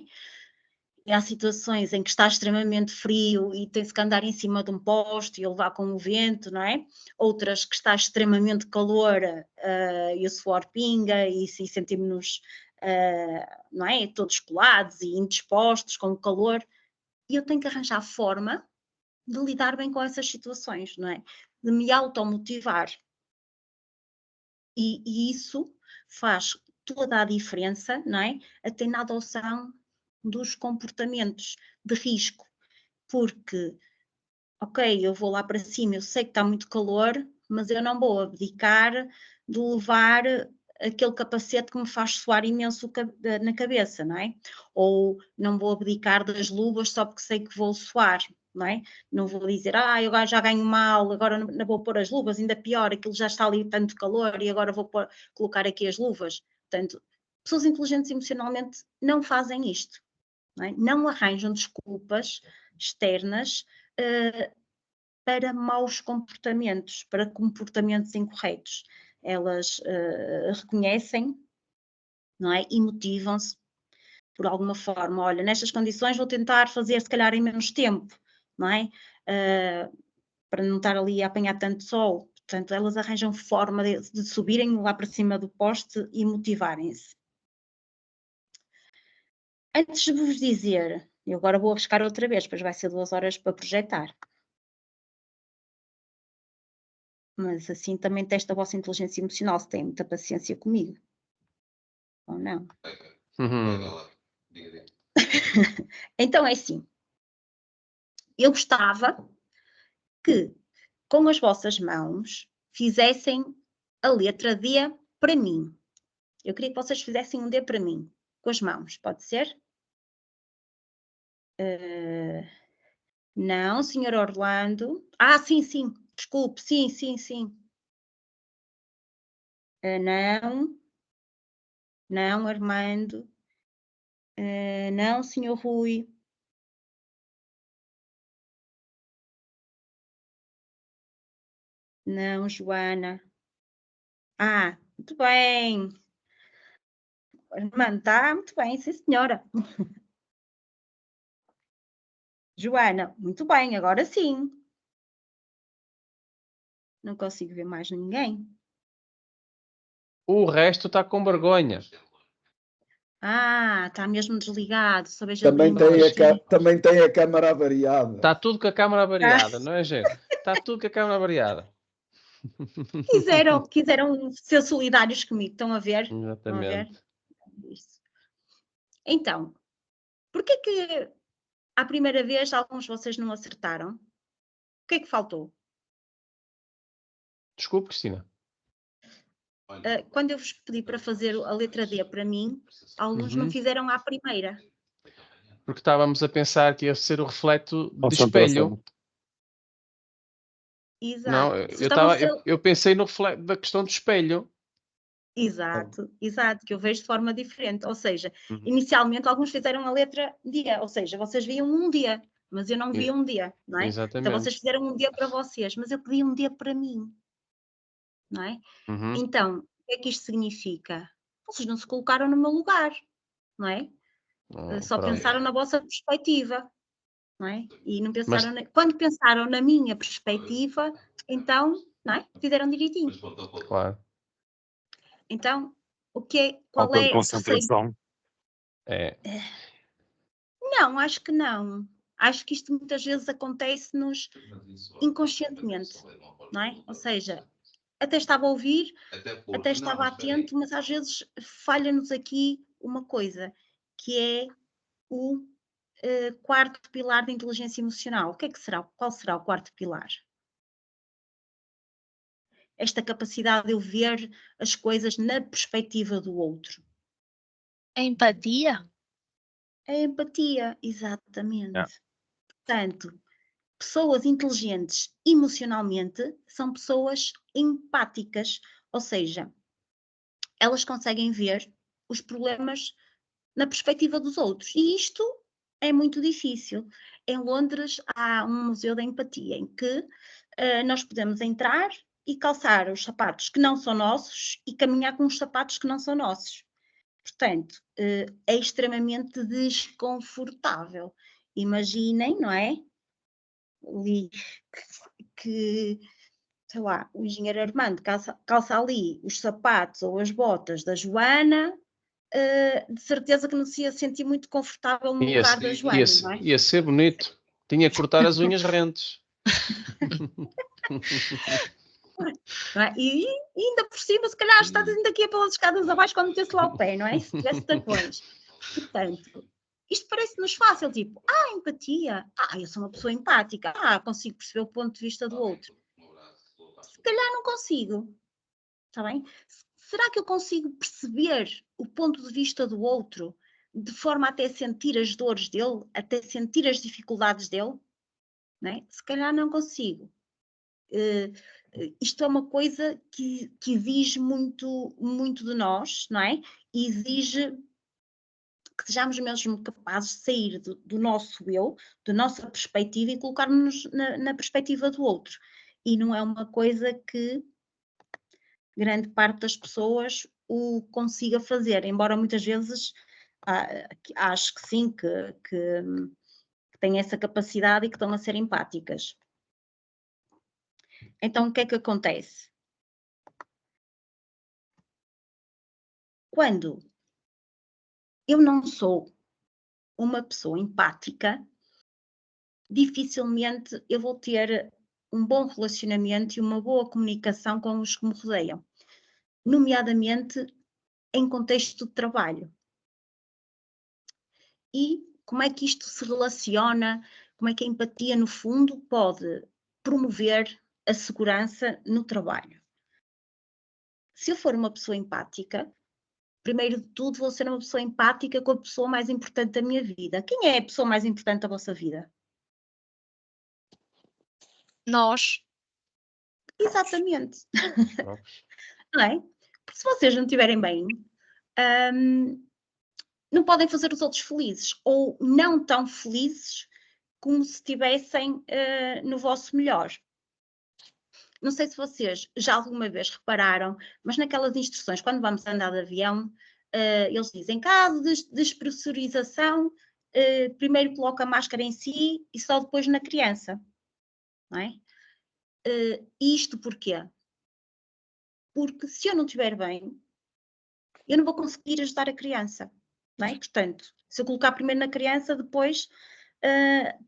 E há situações em que está extremamente frio e tem-se que andar em cima de um poste e levar com o vento, não é? Outras que está extremamente calor e o suor pinga e sentimos-nos, não é? Todos colados e indispostos com o calor. E eu tenho que arranjar forma de lidar bem com essas situações, não é? De me automotivar. E isso faz toda a diferença, não é? Até na adoção dos comportamentos de risco, porque, ok, eu vou lá para cima, eu sei que está muito calor, mas eu não vou abdicar de levar aquele capacete que me faz suar imenso na cabeça, não é? Ou não vou abdicar das luvas só porque sei que vou suar, não é? Não vou dizer, eu já ganho mal, agora não vou pôr as luvas, ainda pior, aquilo já está ali tanto calor e agora vou colocar aqui as luvas. Portanto, pessoas inteligentes emocionalmente não fazem isto. Não arranjam desculpas externas para maus comportamentos, para comportamentos incorretos. Elas reconhecem, não é? E motivam-se por alguma forma. Olha, nestas condições vou tentar fazer se calhar em menos tempo, não é? Para não estar ali a apanhar tanto sol. Portanto, elas arranjam forma de subirem lá para cima do poste e motivarem-se. Antes de vos dizer, eu agora vou arriscar outra vez, pois vai ser 2 horas para projetar. Mas assim também testa a vossa inteligência emocional, se têm muita paciência comigo. Ou não? Então é assim. Eu gostava que, com as vossas mãos, fizessem a letra D para mim. Eu queria que vocês fizessem um D para mim, com as mãos, pode ser? Não, senhor Orlando. Sim, desculpe, sim. Não, Armando. Não, senhor Rui. Não, Joana. Muito bem. Armando, está muito bem, sim, senhora. Joana, muito bem, agora sim. Não consigo ver mais ninguém. O resto está com vergonha. Está mesmo desligado. Só vejo Também tem a câmara avariada. Está tudo com a câmara variada, não é, gente? Está tudo com a câmara variada. Quiseram ser solidários comigo, estão a ver? Exatamente. Isso. Então, porquê que à primeira vez alguns de vocês não acertaram? O que é que faltou? Desculpe, Cristina. quando eu vos pedi para fazer a letra D para mim, alguns não fizeram à primeira. Porque estávamos a pensar que ia ser o reflexo de Concentração. espelho. Exato. Não, Vocês estavam a fazer- eu pensei no reflexo da questão do espelho. Exato, que eu vejo de forma diferente. Ou seja, Uhum. inicialmente alguns fizeram a letra dia, ou seja, vocês viam um dia, mas eu não via um dia, não é? Exatamente. Então vocês fizeram um dia para vocês, mas eu pedi um dia para mim, não é? Uhum. Então, o que é que isto significa? Vocês não se colocaram no meu lugar, não é? Só Pronto. pensaram na vossa perspectiva, não é? E não pensaram Mas- quando pensaram na minha perspectiva, então, não é? Fizeram direitinho. Claro. Então, qual Falta de é o segredo? concentração. É. Não, acho que não. Acho que isto muitas vezes acontece-nos inconscientemente, não é? Ou seja, até estava a ouvir, até estava atento, mas às vezes falha-nos aqui uma coisa, que é o quarto pilar da inteligência emocional. O que é que será? Qual será o quarto pilar? Esta capacidade de eu ver as coisas na perspectiva do outro. A empatia? A empatia, exatamente. Yeah. Portanto, pessoas inteligentes emocionalmente são pessoas empáticas, ou seja, elas conseguem ver os problemas na perspectiva dos outros. E isto é muito difícil. Em Londres há um museu da empatia em que nós podemos entrar e calçar os sapatos que não são nossos e caminhar com os sapatos que não são nossos. Portanto, é extremamente desconfortável. Imaginem, não é? Que, sei lá, o engenheiro Armando calça ali os sapatos ou as botas da Joana, de certeza que não se ia sentir muito confortável no lugar da Joana, não é? Ia ser bonito. Tinha que cortar as unhas rentes. Não é? E ainda por cima, se calhar está ainda aqui pelas escadas abaixo quando metesse lá o pé, não é? Se tivesse tacões. Portanto, isto parece-nos fácil, tipo, empatia. Eu sou uma pessoa empática. Consigo perceber o ponto de vista do outro. Se calhar não consigo. Está bem? Será que eu consigo perceber o ponto de vista do outro de forma até sentir as dores dele, até sentir as dificuldades dele? Não é? Se calhar não consigo. Isto é uma coisa que exige muito, muito de nós, não é? E exige que sejamos mesmo capazes de sair do nosso eu, da nossa perspectiva e colocarmos-nos na perspectiva do outro. E não é uma coisa que grande parte das pessoas o consiga fazer, embora muitas vezes acho que sim, que têm essa capacidade e que estão a ser empáticas. Então, o que é que acontece? Quando eu não sou uma pessoa empática, dificilmente eu vou ter um bom relacionamento e uma boa comunicação com os que me rodeiam, nomeadamente em contexto de trabalho. E como é que isto se relaciona, como é que a empatia, no fundo, pode promover a segurança no trabalho? Se eu for uma pessoa empática, primeiro de tudo vou ser uma pessoa empática com a pessoa mais importante da minha vida. Quem é a pessoa mais importante da vossa vida? Nós. Exatamente. Não é? Porque se vocês não estiverem bem, não podem fazer os outros felizes, ou não tão felizes como se estivessem no vosso melhor. Não sei se vocês já alguma vez repararam, mas naquelas instruções, quando vamos andar de avião, eles dizem, caso de despressurização, primeiro coloca a máscara em si e só depois na criança. Não é? Isto porquê? Porque se eu não estiver bem, eu não vou conseguir ajudar a criança. Não é? Portanto, se eu colocar primeiro na criança, depois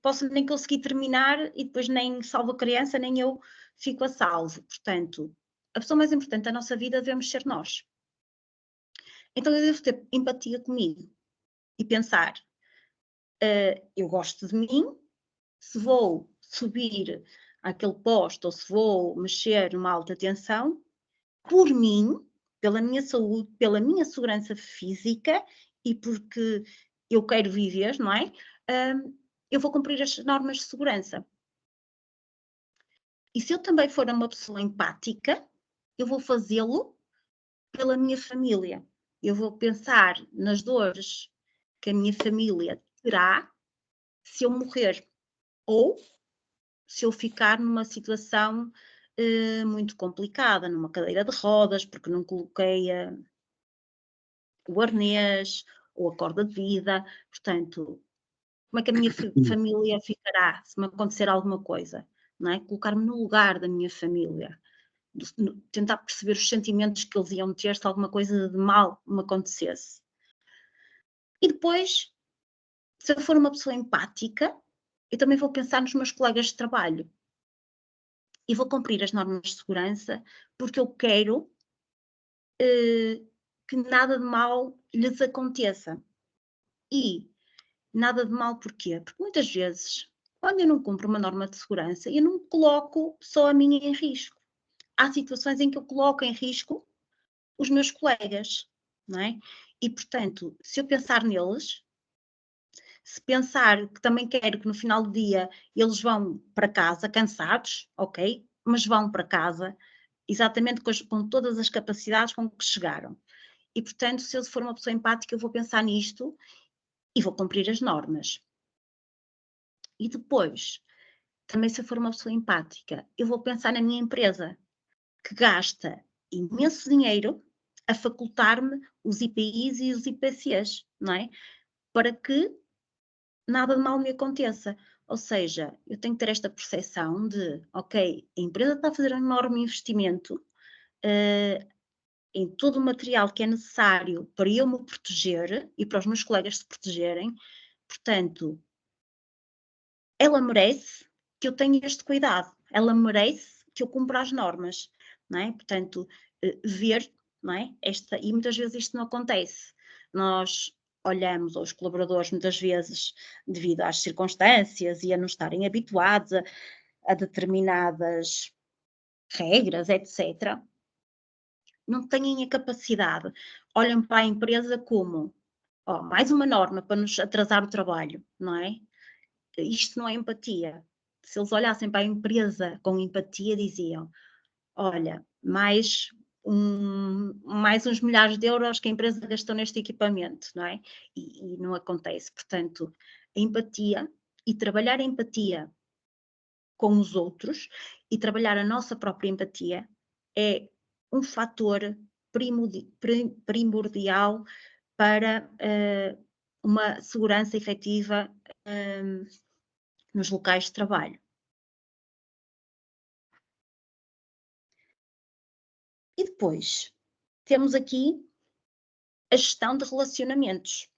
posso nem conseguir terminar e depois nem salvo a criança, nem eu fico a salvo. Portanto, a pessoa mais importante da nossa vida devemos ser nós. Então eu devo ter empatia comigo e pensar, eu gosto de mim, se vou subir àquele posto ou se vou mexer numa alta tensão, por mim, pela minha saúde, pela minha segurança física e porque eu quero viver, não é? Eu vou cumprir as normas de segurança. E se eu também for uma pessoa empática, eu vou fazê-lo pela minha família. Eu vou pensar nas dores que a minha família terá se eu morrer ou se eu ficar numa situação muito complicada, numa cadeira de rodas, porque não coloquei o arnês ou a corda de vida. Portanto, como é que a minha família ficará se me acontecer alguma coisa? Não é? Colocar-me no lugar da minha família. Tentar perceber os sentimentos que eles iam ter se alguma coisa de mal me acontecesse. E depois, se eu for uma pessoa empática, eu também vou pensar nos meus colegas de trabalho. E vou cumprir as normas de segurança porque eu quero que nada de mal lhes aconteça. E nada de mal porquê? Porque muitas vezes, quando eu não cumpro uma norma de segurança, eu não coloco só a mim em risco. Há situações em que eu coloco em risco os meus colegas, não é? E, portanto, se eu pensar neles, se pensar que também quero que no final do dia eles vão para casa cansados, ok? Mas vão para casa exatamente com todas as capacidades com que chegaram. E, portanto, se eu for uma pessoa empática, eu vou pensar nisto e vou cumprir as normas. E depois, também se eu for uma pessoa empática, eu vou pensar na minha empresa, que gasta imenso dinheiro a facultar-me os IPIs e os IPCs, não é? Para que nada de mal me aconteça. Ou seja, eu tenho que ter esta percepção de, ok, a empresa está a fazer um enorme investimento em todo o material que é necessário para eu me proteger e para os meus colegas se protegerem, portanto, ela merece que eu tenha este cuidado, ela merece que eu cumpra as normas, não é? Portanto, ver, não é? E muitas vezes isto não acontece. Nós olhamos aos colaboradores muitas vezes devido às circunstâncias e a não estarem habituados a determinadas regras, etc. Não têm a capacidade, olham para a empresa como mais uma norma para nos atrasar o trabalho, não é? Isto não é empatia. Se eles olhassem para a empresa com empatia, diziam, olha, mais uns milhares de euros que a empresa gastou neste equipamento, não é? E não acontece. Portanto, a empatia e trabalhar a empatia com os outros e trabalhar a nossa própria empatia é um fator primordial para uma segurança efetiva nos locais de trabalho. E depois, temos aqui a gestão de relacionamentos.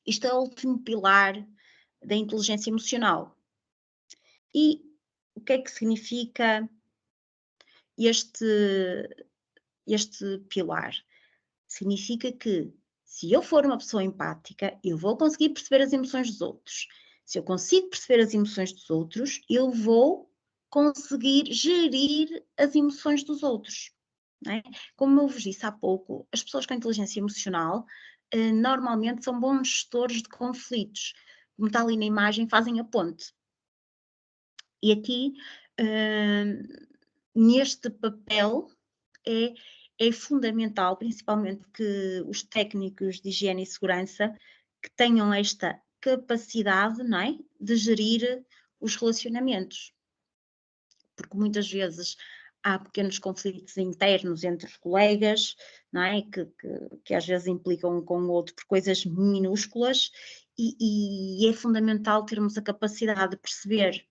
Isto é o último pilar da inteligência emocional. E o que é que significa este pilar? Significa que se eu for uma pessoa empática, eu vou conseguir perceber as emoções dos outros. Se eu consigo perceber as emoções dos outros, eu vou conseguir gerir as emoções dos outros. Não é? Como eu vos disse há pouco, as pessoas com inteligência emocional normalmente são bons gestores de conflitos. Como está ali na imagem, fazem a ponte. E aqui, neste papel, é fundamental, principalmente que os técnicos de higiene e segurança que tenham esta capacidade, não é, de gerir os relacionamentos. Porque muitas vezes há pequenos conflitos internos entre os colegas, não é, que às vezes implicam um com o outro por coisas minúsculas e é fundamental termos a capacidade de perceber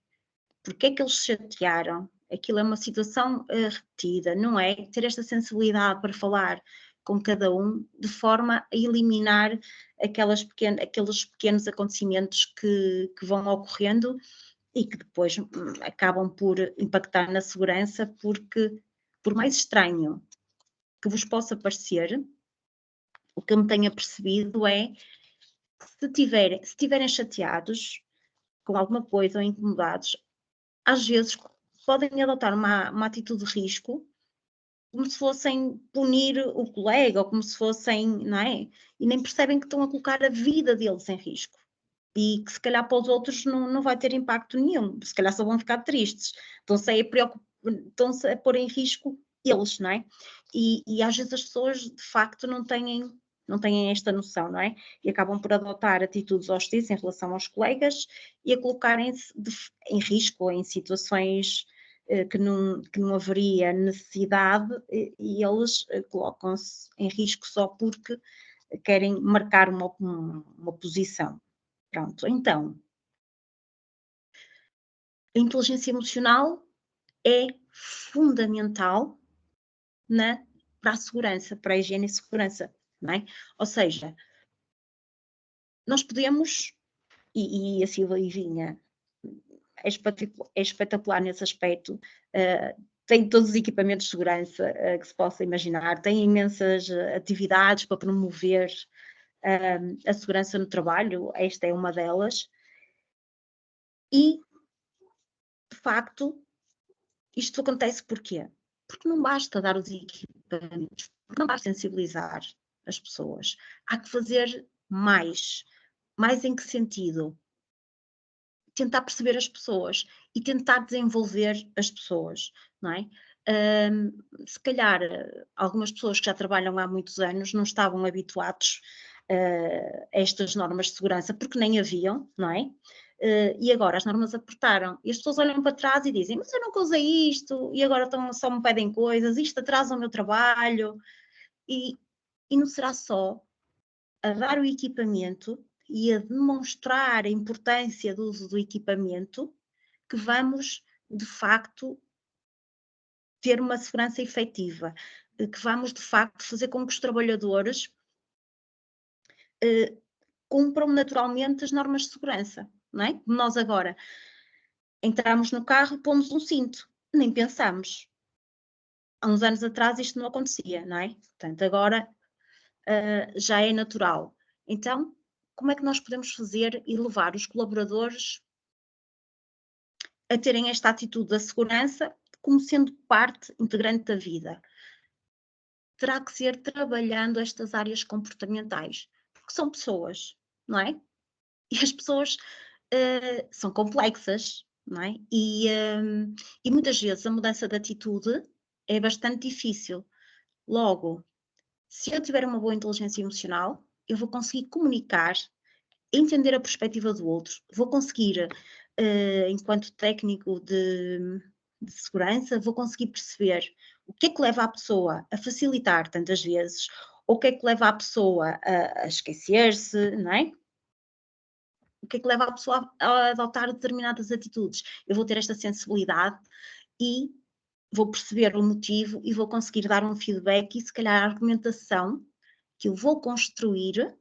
porque é que eles se chatearam. Aquilo é uma situação repetida, não é? Ter esta sensibilidade para falar com cada um, de forma a eliminar aqueles pequenos acontecimentos que vão ocorrendo e que depois acabam por impactar na segurança, porque, por mais estranho que vos possa parecer, o que eu me tenho percebido é que se estiverem chateados com alguma coisa ou incomodados, às vezes podem adotar uma atitude de risco como se fossem punir o colega, ou como se fossem, não é? E nem percebem que estão a colocar a vida deles em risco. E que se calhar para os outros não vai ter impacto nenhum, se calhar só vão ficar tristes. Estão-se a pôr em risco eles, não é? E às vezes as pessoas de facto não têm esta noção, não é? E acabam por adotar atitudes hostis em relação aos colegas e a colocarem-se em risco, em situações que não haveria necessidade, e eles colocam-se em risco só porque querem marcar uma posição. Pronto, então, a inteligência emocional é fundamental para a segurança, para a higiene e segurança, não é? Ou seja, nós podemos, e a Silva Ivinha é espetacular nesse aspecto, tem todos os equipamentos de segurança que se possa imaginar, tem imensas atividades para promover a segurança no trabalho, esta é uma delas, e, de facto, isto acontece porquê? Porque não basta dar os equipamentos, não basta sensibilizar as pessoas, há que fazer mais. Mais em que sentido? Tentar perceber as pessoas e tentar desenvolver as pessoas, não é? Se calhar algumas pessoas que já trabalham há muitos anos não estavam habituados a estas normas de segurança porque nem haviam, não é? E agora as normas apertaram e as pessoas olham para trás e dizem, mas eu nunca usei isto e agora só me pedem coisas, isto atrasa o meu trabalho, e não será só a dar o equipamento e a demonstrar a importância do uso do equipamento que vamos, de facto, ter uma segurança efetiva, que vamos, de facto, fazer com que os trabalhadores cumpram naturalmente as normas de segurança, não é? Nós agora entramos no carro e pomos um cinto, nem pensamos. Há uns anos atrás isto não acontecia, não é? Portanto, agora já é natural. Então, como é que nós podemos fazer e levar os colaboradores a terem esta atitude da segurança como sendo parte integrante da vida? Terá que ser trabalhando estas áreas comportamentais, porque são pessoas, não é? E as pessoas são complexas, não é? E muitas vezes a mudança de atitude é bastante difícil. Logo, se eu tiver uma boa inteligência emocional, eu vou conseguir comunicar, entender a perspectiva do outro, vou conseguir, enquanto técnico de segurança, vou conseguir perceber o que é que leva a pessoa a facilitar tantas vezes, ou o que é que leva a pessoa a esquecer-se, não é? O que é que leva a pessoa a adotar determinadas atitudes? Eu vou ter esta sensibilidade e vou perceber o motivo e vou conseguir dar um feedback, e se calhar a argumentação que eu vou construir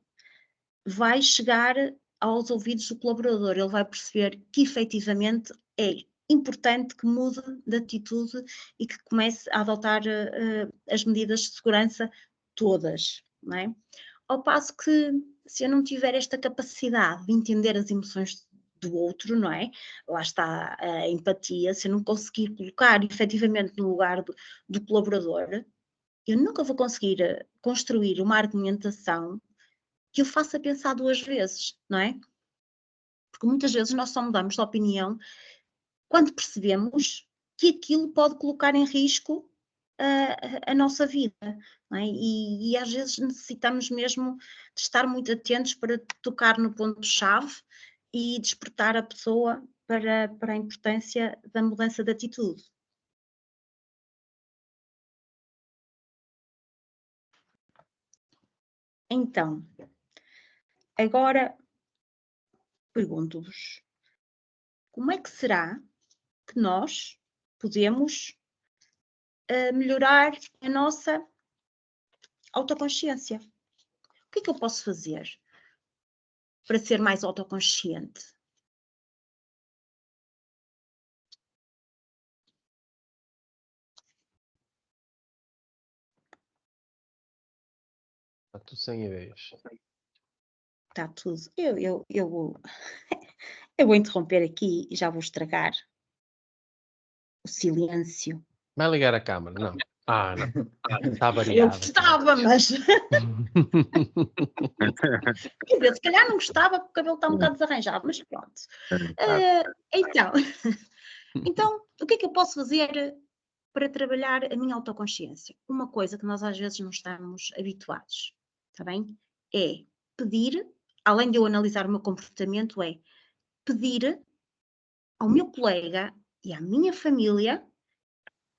vai chegar aos ouvidos do colaborador, ele vai perceber que efetivamente é importante que mude de atitude e que comece a adotar as medidas de segurança todas, não é? Ao passo que, se eu não tiver esta capacidade de entender as emoções do outro, não é? Lá está a empatia, se eu não conseguir colocar efetivamente no lugar do colaborador, eu nunca vou conseguir construir uma argumentação que o faça pensar duas vezes, não é? Porque muitas vezes nós só mudamos de opinião quando percebemos que aquilo pode colocar em risco a nossa vida, não é? E às vezes necessitamos mesmo de estar muito atentos para tocar no ponto-chave e despertar a pessoa para a importância da mudança de atitude. Então, agora pergunto-vos, como é que será que nós podemos melhorar a nossa autoconsciência? O que é que eu posso fazer para ser mais autoconsciente? Está tudo sem ideias. Está tudo. Eu vou interromper aqui e já vou estragar o silêncio. Vai ligar a câmara? Não. Não. Está Eu variado. gostava, mas quer dizer, se calhar não gostava porque o cabelo está um bocado desarranjado, mas pronto. Então, o que é que eu posso fazer para trabalhar a minha autoconsciência? Uma coisa que nós às vezes não estamos habituados, está bem? É pedir, além de eu analisar o meu comportamento, é pedir ao meu colega e à minha família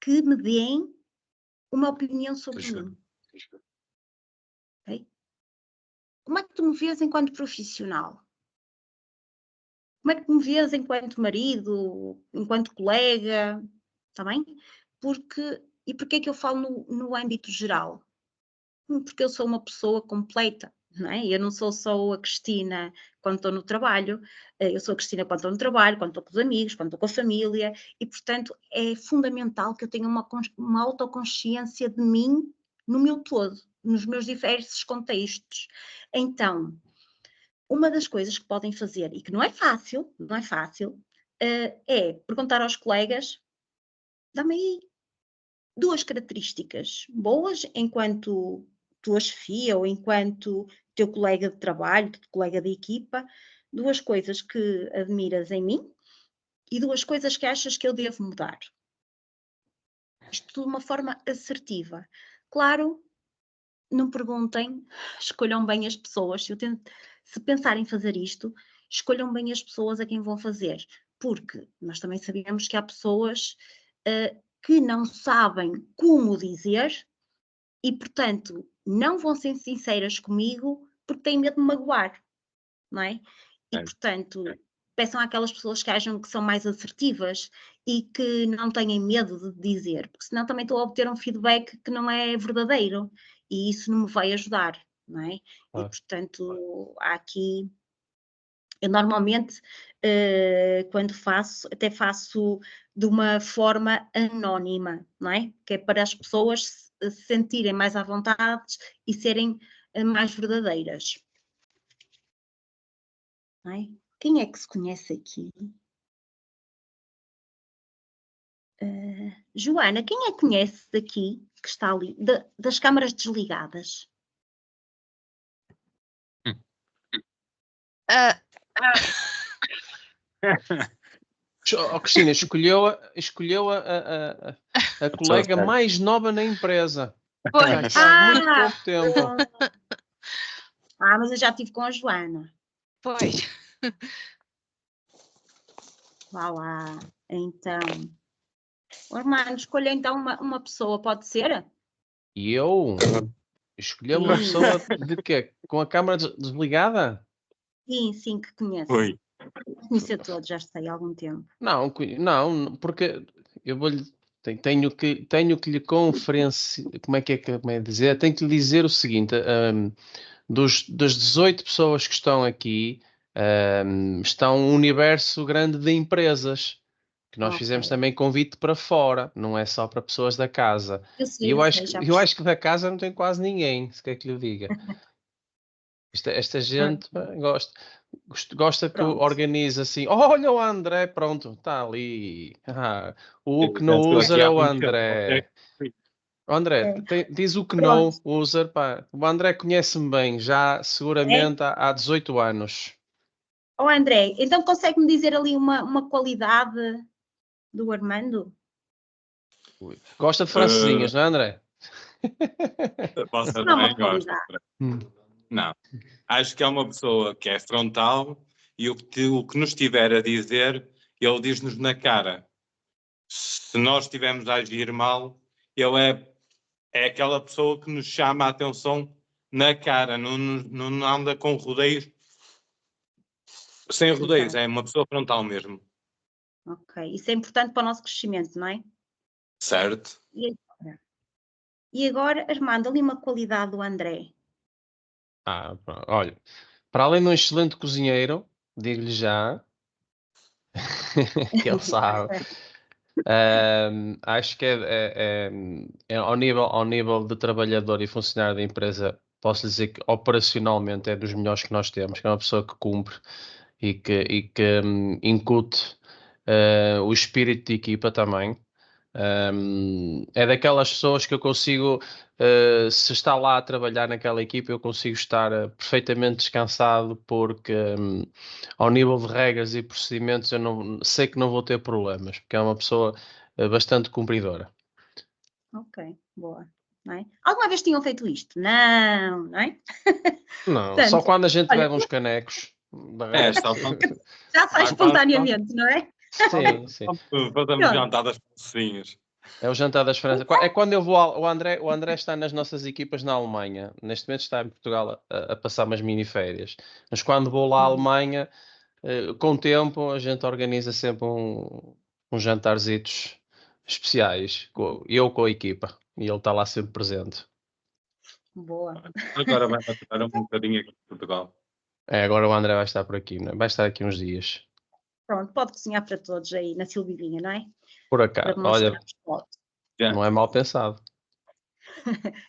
que me deem uma opinião sobre mim. Okay? Como é que tu me vês enquanto profissional? Como é que me vês enquanto marido, enquanto colega? Está bem? E porquê é que eu falo no âmbito geral? Porque eu sou uma pessoa completa, não é? Eu não sou só a Cristina quando estou no trabalho, eu sou a Cristina quando estou no trabalho, quando estou com os amigos, quando estou com a família, e portanto é fundamental que eu tenha uma autoconsciência de mim no meu todo, nos meus diversos contextos. Então, uma das coisas que podem fazer, e que não é fácil, é perguntar aos colegas, dá-me aí 2 características boas enquanto tua chefia ou enquanto teu colega de trabalho, colega de equipa, 2 coisas que admiras em mim e 2 coisas que achas que eu devo mudar. Isto de uma forma assertiva. Claro, não perguntem, escolham bem as pessoas. Se pensarem fazer isto, escolham bem as pessoas a quem vão fazer, porque nós também sabemos que há pessoas que não sabem como dizer e, portanto, não vão ser sinceras comigo porque têm medo de me magoar, não é? E, portanto, peçam àquelas pessoas que acham que são mais assertivas e que não tenham medo de dizer, porque senão também estou a obter um feedback que não é verdadeiro e isso não me vai ajudar, não é? E, portanto, há aqui... Eu normalmente, quando faço, até faço de uma forma anónima, não é? Que é para as pessoas se sentirem mais à vontade e serem mais verdadeiras. Não é? Quem é que se conhece aqui? Joana, quem é que conhece daqui, que está ali, das câmaras desligadas? Cristina, escolheu a colega mais nova na empresa. Pois. Há muito pouco tempo. Mas eu já estive com a Joana. Pois. Vá lá. Então, Armando, escolha então uma pessoa, pode ser? E eu escolhi uma pessoa de quê? Com a câmara desligada? Sim, que conheço. Oi. Conhecer todos, já sei há algum tempo. Não, porque eu vou-lhe. Tenho que lhe conferenciar. Como é dizer? Tenho que lhe dizer o seguinte: das 18 pessoas que estão aqui, está um universo grande de empresas. Que nós fizemos também convite para fora, não é só para pessoas da casa. E eu acho que da casa não tem quase ninguém, se quer que lhe diga. Esta gente gosta que organiza assim. Olha o André, pronto, está ali. O que não usa é o André. O André, diz o que não usa. Pá. O André conhece-me bem, já seguramente há 18 anos. André, então consegue-me dizer ali uma qualidade do Armando? Gosta de francesinhas, não é, André? Também gosto. Não. Acho que é uma pessoa que é frontal e o que nos tiver a dizer, ele diz-nos na cara. Se nós estivermos a agir mal, ele é aquela pessoa que nos chama a atenção na cara, não anda com rodeios. Sem rodeios, é uma pessoa frontal mesmo. Ok, isso é importante para o nosso crescimento, não é? Certo. E agora, Armando, ali uma qualidade do André. Olha, para além de um excelente cozinheiro, digo-lhe já, que ele sabe, acho que é ao nível de trabalhador e funcionário da empresa, posso dizer que operacionalmente é dos melhores que nós temos, que é uma pessoa que cumpre e que incute o espírito de equipa também. É daquelas pessoas que eu consigo, se está lá a trabalhar naquela equipa, eu consigo estar perfeitamente descansado, porque ao nível de regras e procedimentos eu não, sei que não vou ter problemas, porque é uma pessoa bastante cumpridora. Ok, boa. Não é? Alguma vez tinham feito isto? Não, não é? Não, Portanto, só quando a gente olha, bebe uns canecos. De É, resto, só quando já sai espontaneamente, não é? sim, sim. fazemos jantadas com vizinhos. É o jantar das Franças. É quando eu vou o André está nas nossas equipas na Alemanha. Neste momento está em Portugal a passar umas mini-férias. Mas quando vou lá à Alemanha, com o tempo, a gente organiza sempre uns jantarzitos especiais. Eu com a equipa. E ele está lá sempre presente. Boa. Agora vai bater um bocadinho aqui em Portugal. Agora o André vai estar por aqui, não é? Vai estar aqui uns dias. Pronto, pode cozinhar para todos aí na Silvivinha, não é? Por Para acaso. Olha, demonstrarmos foto. não é mal pensado.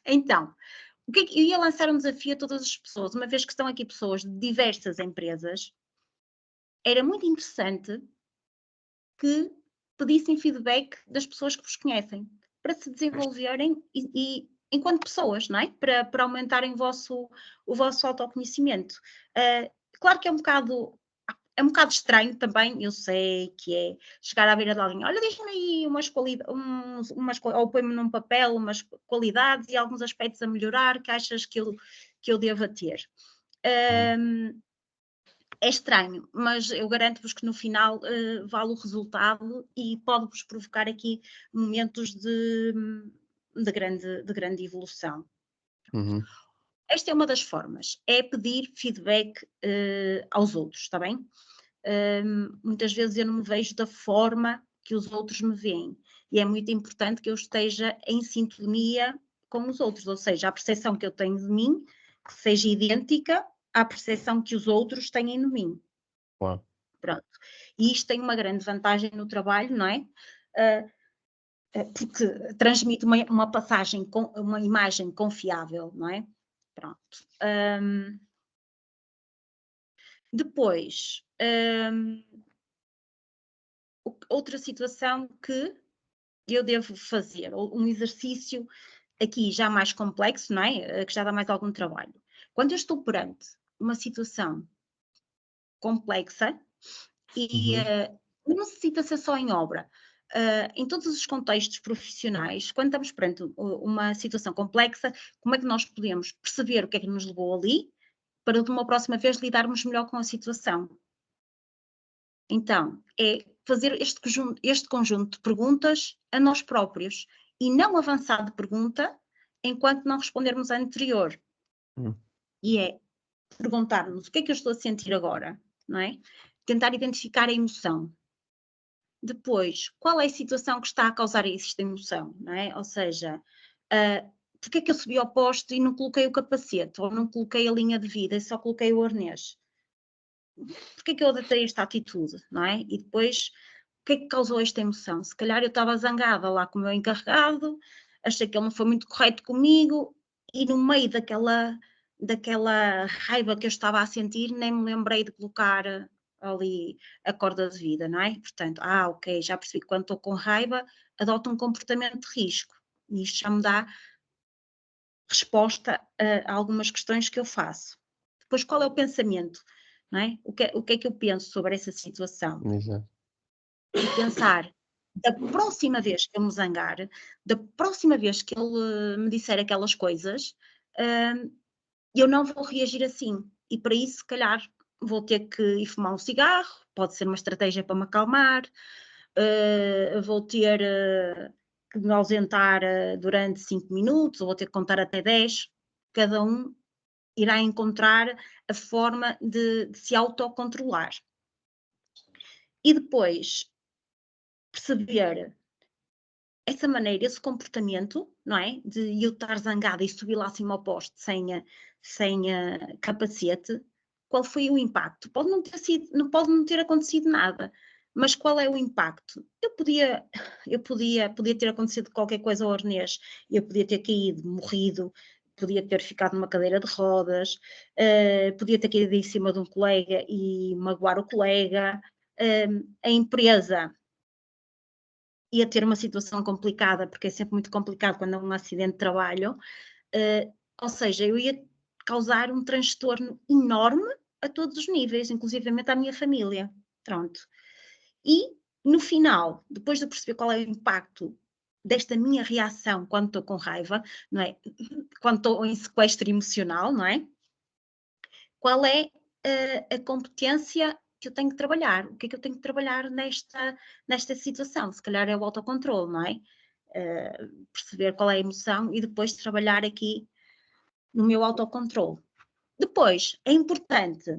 Então, eu ia lançar um desafio a todas as pessoas, uma vez que estão aqui pessoas de diversas empresas, era muito interessante que pedissem feedback das pessoas que vos conhecem, para se desenvolverem e enquanto pessoas, não é? Para aumentarem o vosso autoconhecimento. Claro que é um bocado estranho também, eu sei que é chegar à beira de alguém, olha, deixa-me aí umas qualidades, ou põe-me num papel umas qualidades e alguns aspectos a melhorar que achas que eu deva ter. É estranho, mas eu garanto-vos que no final vale o resultado e pode-vos provocar aqui momentos de grande evolução. Uhum. Esta é uma das formas, é pedir feedback aos outros, está bem? Muitas vezes eu não me vejo da forma que os outros me veem e é muito importante que eu esteja em sintonia com os outros, ou seja, a percepção que eu tenho de mim que seja idêntica à percepção que os outros têm de mim. Uau. Pronto. E isto tem uma grande vantagem no trabalho, não é? Porque transmite uma passagem, uma imagem confiável, não é? Pronto. Depois, outra situação que eu devo fazer, um exercício aqui já mais complexo, não é? Que já dá mais algum trabalho. Quando eu estou perante uma situação complexa e não necessita ser só em obra, em todos os contextos profissionais, quando estamos perante uma situação complexa, como é que nós podemos perceber o que é que nos levou ali para de uma próxima vez lidarmos melhor com a situação? Então, é fazer este conjunto de perguntas a nós próprios e não avançar de pergunta enquanto não respondermos à anterior. E é perguntar-nos o que é que eu estou a sentir agora, não é? Tentar identificar a emoção. Depois, qual é a situação que está a causar esta emoção, não é? Ou seja, porque é que eu subi ao poste e não coloquei o capacete, ou não coloquei a linha de vida e só coloquei o arnês? Porque é que eu adotei esta atitude, não é? E depois, o que é que causou esta emoção? Se calhar eu estava zangada lá com o meu encarregado, achei que ele não foi muito correto comigo e no meio daquela raiva que eu estava a sentir, nem me lembrei de colocar ali a corda de vida, não é? Portanto, ok, já percebi que quando estou com raiva, adoto um comportamento de risco. E isto já me dá resposta a algumas questões que eu faço. Depois, qual é o pensamento? Não é? O que é que eu penso sobre essa situação? Exato. E pensar, da próxima vez que eu me zangar, da próxima vez que ele me disser aquelas coisas, eu não vou reagir assim. E para isso, se calhar, vou ter que ir fumar um cigarro, pode ser uma estratégia para me acalmar, vou ter que me ausentar durante 5 minutos, ou vou ter que contar até 10. Cada um irá encontrar a forma de se autocontrolar. E depois perceber essa maneira, esse comportamento, não é? De eu estar zangada e subir lá acima ao poste sem capacete, qual foi o impacto? Pode não ter acontecido nada, mas qual é o impacto? Podia ter acontecido qualquer coisa ao arnês, eu podia ter caído, morrido, podia ter ficado numa cadeira de rodas, podia ter caído em cima de um colega e magoar o colega, a empresa ia ter uma situação complicada, porque é sempre muito complicado quando há um acidente de trabalho, ou seja, eu ia causar um transtorno enorme a todos os níveis, inclusivamente à minha família. Pronto. E, no final, depois de eu perceber qual é o impacto desta minha reação quando estou com raiva, não é? Quando estou em sequestro emocional, não é? Qual é a competência que eu tenho que trabalhar? O que é que eu tenho que trabalhar nesta situação? Se calhar é o autocontrole, não é? Perceber qual é a emoção e depois trabalhar aqui no meu autocontrole. Depois, é importante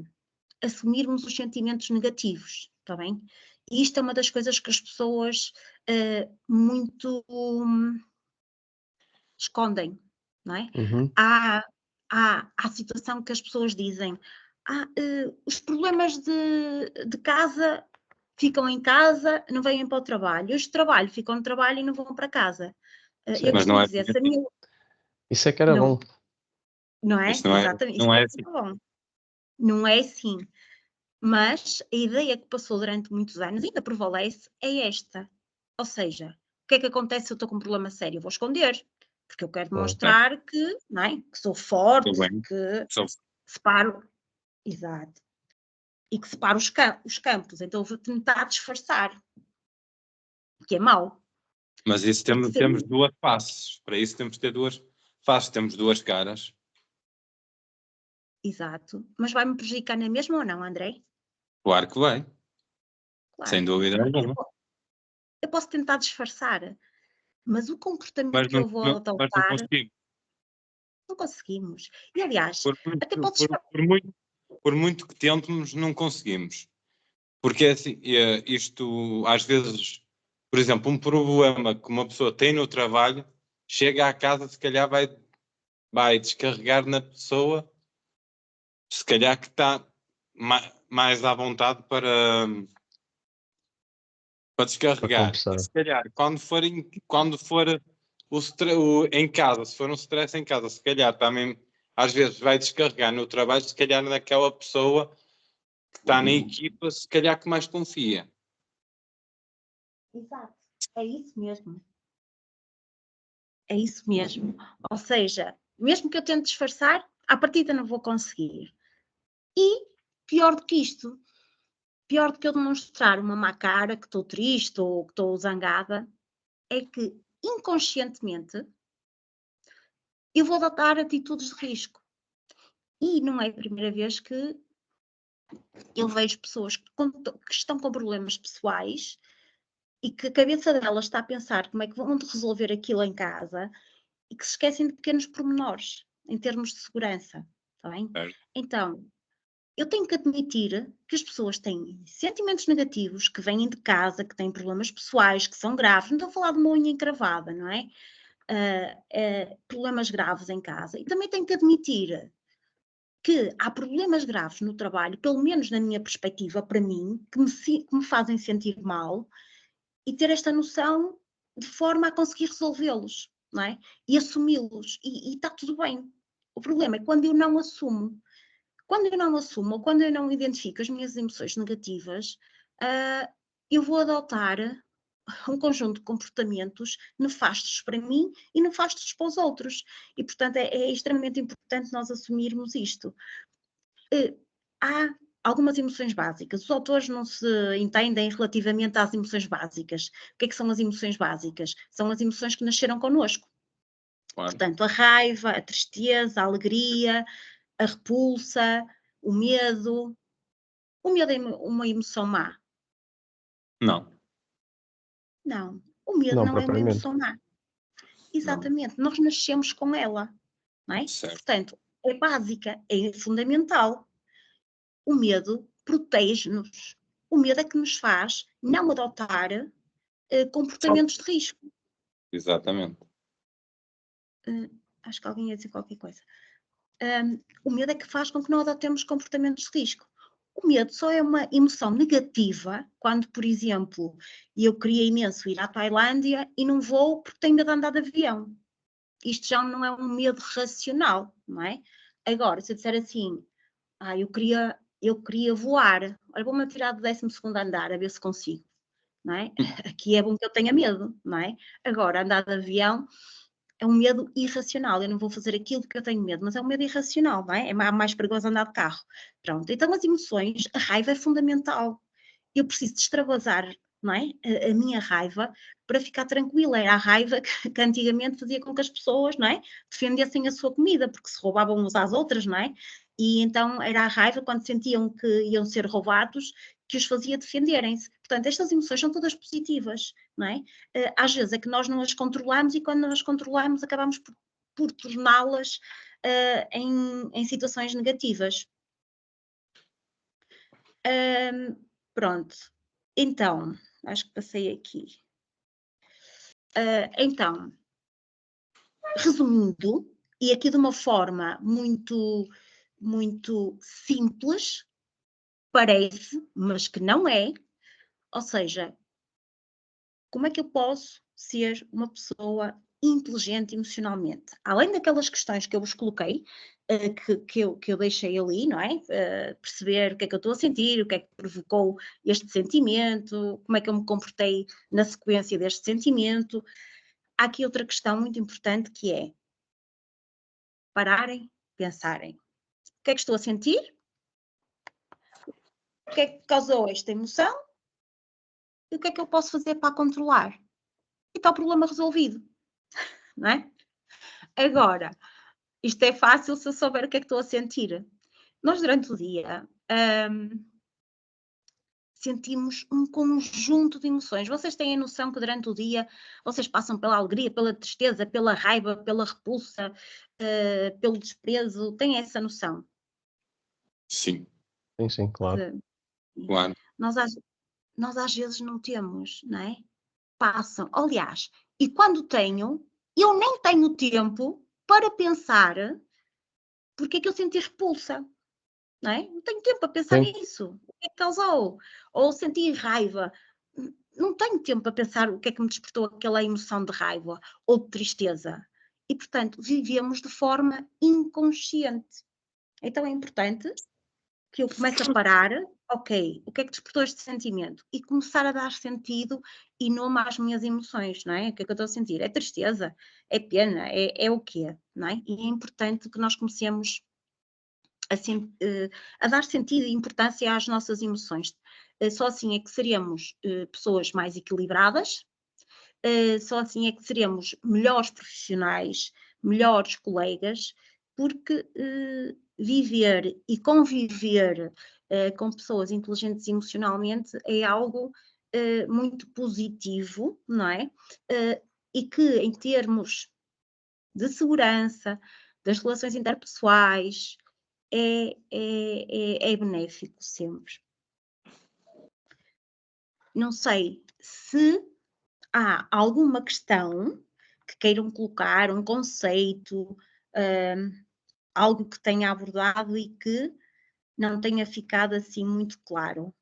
assumirmos os sentimentos negativos, está bem? E isto é uma das coisas que as pessoas muito escondem, não é? Uhum. Há a situação que as pessoas dizem, os problemas de casa ficam em casa, não vêm para o trabalho, os de trabalho ficam no trabalho e não vão para casa. Eu Mas costumo não é dizer, assim. se a minha... Isso é que era Não. bom. Não é? Isso não é, Exatamente. não é Isso assim. bom. Não é assim. Mas a ideia que passou durante muitos anos, ainda prevalece, é esta. Ou seja, o que é que acontece se eu estou com um problema sério? Eu vou esconder, porque eu quero demonstrar que, não é? Que sou forte, que separo. Exato. E que separo os campos. Então eu vou tentar disfarçar, que é mau. Mas isso temos duas faces. Para isso temos que ter duas faces. Temos duas caras. Exato. Mas vai-me prejudicar na mesma ou não, André? Claro que vai. Claro. Sem dúvida alguma. Eu posso tentar disfarçar, mas o comportamento Mas que eu vou não adotar, consigo. não conseguimos. E aliás, até podes... Por muito que tentemos, não conseguimos. Porque assim, isto às vezes, por exemplo, um problema que uma pessoa tem no trabalho, chega à casa, se calhar vai descarregar na pessoa, se calhar que está mais à vontade para descarregar. E se calhar, quando for em casa, se for um stress em casa, se calhar também às vezes vai descarregar no trabalho, se calhar naquela pessoa que está na equipa, se calhar que mais confia. Exato, é isso mesmo. É isso mesmo. Ou seja, mesmo que eu tente disfarçar, à partida não vou conseguir. E pior do que isto, pior do que eu demonstrar uma má cara, que estou triste ou que estou zangada, é que inconscientemente eu vou adotar atitudes de risco. E não é a primeira vez que eu vejo pessoas que estão com problemas pessoais e que a cabeça delas está a pensar como é que vão resolver aquilo em casa e que se esquecem de pequenos pormenores em termos de segurança, está bem? Então, eu tenho que admitir que as pessoas têm sentimentos negativos, que vêm de casa, que têm problemas pessoais, que são graves, não estou a falar de uma unha encravada, não é? Problemas graves em casa. E também tenho que admitir que há problemas graves no trabalho, pelo menos na minha perspectiva, para mim, que me fazem sentir mal, e ter esta noção de forma a conseguir resolvê-los, não é? E assumi-los, e está tudo bem. O problema é quando eu não assumo. Quando eu não assumo ou quando eu não identifico as minhas emoções negativas, eu vou adotar um conjunto de comportamentos nefastos para mim e nefastos para os outros. E, portanto, é extremamente importante nós assumirmos isto. Há algumas emoções básicas. Os autores não se entendem relativamente às emoções básicas. O que é que são as emoções básicas? São as emoções que nasceram connosco. Claro. Portanto, a raiva, a tristeza, a alegria, a repulsa, o medo. O medo é uma emoção má? Não. Não. O medo não é uma emoção má. Exatamente. Não. Nós nascemos com ela. Não é? Certo. Portanto, é básica, é fundamental. O medo protege-nos. O medo é que nos faz não adotar comportamentos de risco. Exatamente. Acho que alguém ia dizer qualquer coisa. O medo é que faz com que não adotemos comportamentos de risco. O medo só é uma emoção negativa quando, por exemplo, eu queria imenso ir à Tailândia e não vou porque tenho medo de andar de avião. Isto já não é um medo racional, não é? Agora, se eu disser assim, eu queria voar, olha, vou-me atirar do 12º andar a ver se consigo. não é? Aqui é bom que eu tenha medo, não é? Agora, andar de avião é um medo irracional, eu não vou fazer aquilo porque eu tenho medo, mas é um medo irracional, não é? É mais perigoso andar de carro. Pronto, então as emoções, a raiva é fundamental. Eu preciso de extravasar, não é? A minha raiva para ficar tranquila. Era a raiva que antigamente fazia com que as pessoas, não é? Defendessem a sua comida, porque se roubavam uns às outras, não é? E então era a raiva quando sentiam que iam ser roubados que os fazia defenderem-se. Portanto, estas emoções são todas positivas, não é? Às vezes é que nós não as controlamos e quando nós controlamos acabamos por torná-las em situações negativas. Pronto, então, acho que passei aqui. Então, resumindo, e aqui de uma forma muito simples, parece, mas que não é, ou seja, como é que eu posso ser uma pessoa inteligente emocionalmente? Além daquelas questões que eu vos coloquei, que eu deixei ali, não é? Perceber o que é que eu estou a sentir, o que é que provocou este sentimento, como é que eu me comportei na sequência deste sentimento. Há aqui outra questão muito importante que é pararem, pensarem. O que é que estou a sentir? O que é que causou esta emoção? E o que é que eu posso fazer para controlar? E está o problema resolvido, não é? Agora, isto é fácil se eu souber o que é que estou a sentir. Nós, durante o dia, sentimos um conjunto de emoções. Vocês têm a noção que durante o dia vocês passam pela alegria, pela tristeza, pela raiva, pela repulsa, pelo desprezo? Têm essa noção? Sim. Sim, claro. Claro. Nós às vezes não temos, não é? Passam. Aliás, e quando tenho, eu nem tenho tempo para pensar porque é que eu senti repulsa, não é? Não tenho tempo para pensar nisso. O que é que causou? Ou senti raiva. Não tenho tempo para pensar o que é que me despertou aquela emoção de raiva ou de tristeza. E, portanto, vivemos de forma inconsciente. Então é importante que eu comece a parar, ok, o que é que despertou este sentimento? E começar a dar sentido e nome às minhas emoções, não é? O que é que eu estou a sentir? É tristeza? É pena? É o quê? Não é? E é importante que nós comecemos a dar sentido e importância às nossas emoções. Só assim é que seremos pessoas mais equilibradas, só assim é que seremos melhores profissionais, melhores colegas, porque viver e conviver com pessoas inteligentes emocionalmente é algo muito positivo, não é? E que em termos de segurança, das relações interpessoais, é benéfico sempre. Não sei se há alguma questão que queiram colocar, um conceito, algo que tenha abordado e que não tenha ficado assim muito claro.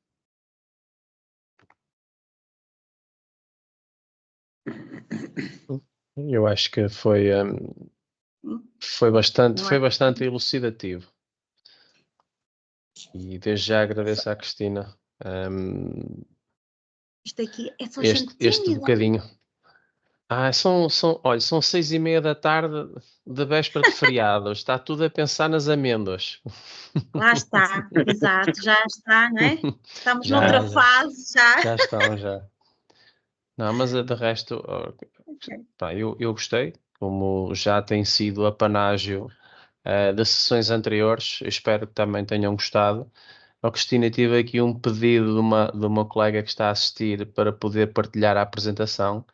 Eu acho que foi bastante elucidativo. E desde já agradeço à Cristina Isto aqui é só este bocadinho. Olha, são 6:30 da tarde de véspera de feriado. Está tudo a pensar nas amêndoas. Lá está, exato, já está, não é? Estamos noutra fase já. Já estão, já. Não, mas de resto, pá, eu gostei, como já tem sido apanágio das sessões anteriores, eu espero que também tenham gostado. Oh, Cristina, tive aqui um pedido de uma colega que está a assistir para poder partilhar a apresentação.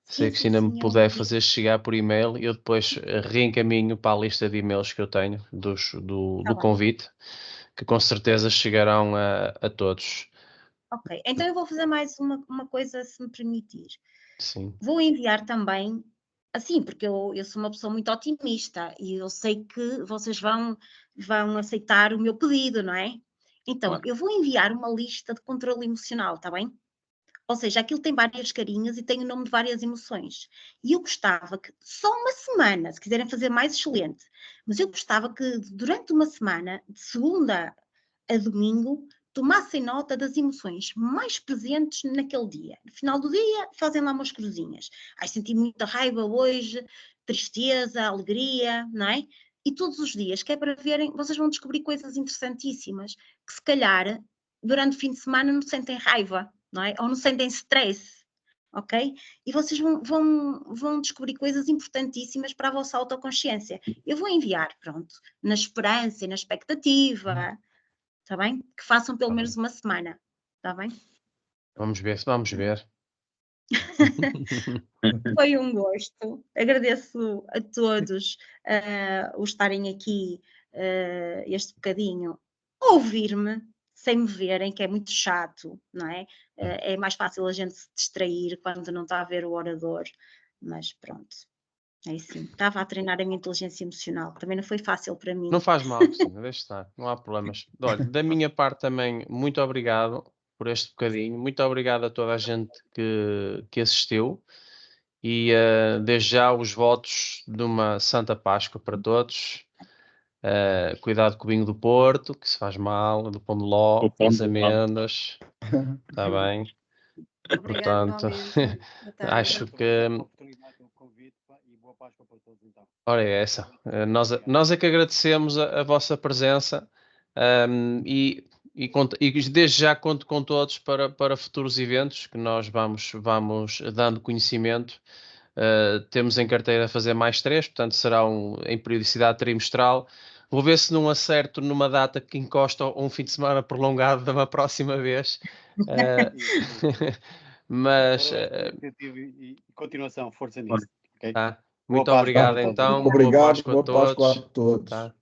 Se a Cristina me puder fazer chegar por e-mail, eu depois reencaminho para a lista de e-mails que eu tenho do convite, que com certeza chegarão a todos. Ok, então eu vou fazer mais uma coisa, se me permitir. Sim. Vou enviar também, assim, porque eu sou uma pessoa muito otimista e eu sei que vocês vão aceitar o meu pedido, não é? Então, eu vou enviar uma lista de controle emocional, está bem? Ou seja, aquilo tem várias carinhas e tem o nome de várias emoções. E eu gostava que, só uma semana, se quiserem fazer mais, excelente, mas eu gostava que durante uma semana, de segunda a domingo, tomassem nota das emoções mais presentes naquele dia. No final do dia, fazem lá umas cruzinhas. Ai, senti muita raiva hoje, tristeza, alegria, não é? E todos os dias, que é para verem, vocês vão descobrir coisas interessantíssimas, que se calhar, durante o fim de semana, não sentem raiva, não é? Ou não sentem stress, ok? E vocês vão descobrir coisas importantíssimas para a vossa autoconsciência. Eu vou enviar, pronto, na esperança e na expectativa, está bem? Que façam pelo menos uma semana, está bem? Vamos ver. Foi um gosto. Agradeço a todos o estarem aqui este bocadinho a ouvir-me, sem me verem, que é muito chato, não é? É mais fácil a gente se distrair quando não está a ver o orador, mas pronto. É assim, estava a treinar a minha inteligência emocional, também não foi fácil para mim. Não faz mal, Cristina, deixa estar, não há problemas. Olha, da minha parte também, muito obrigado por este bocadinho, muito obrigado a toda a gente que assistiu e desde já os votos de uma Santa Páscoa para todos. Cuidado com o vinho do Porto, que se faz mal, do pão de ló, das amêndoas, está bem? Portanto, acho que... Ora, é essa. Nós é que agradecemos a vossa presença e desde já conto com todos para futuros eventos que nós vamos dando conhecimento. Temos em carteira fazer mais 3, portanto será em periodicidade trimestral. Vou ver se não acerto numa data que encosta um fim de semana prolongado da uma próxima vez. Mas... e continuação, força nisso. Okay? Tá. Muito obrigado então. Obrigado, boa Páscoa a todos. Tá.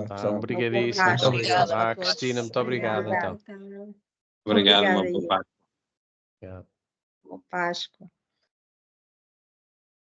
Tá, obrigadíssimo. Boa Então. Páscoa. Cristina, muito obrigado então. Obrigado, uma Obrigada, boa parte. Obrigado. Boa Páscoa.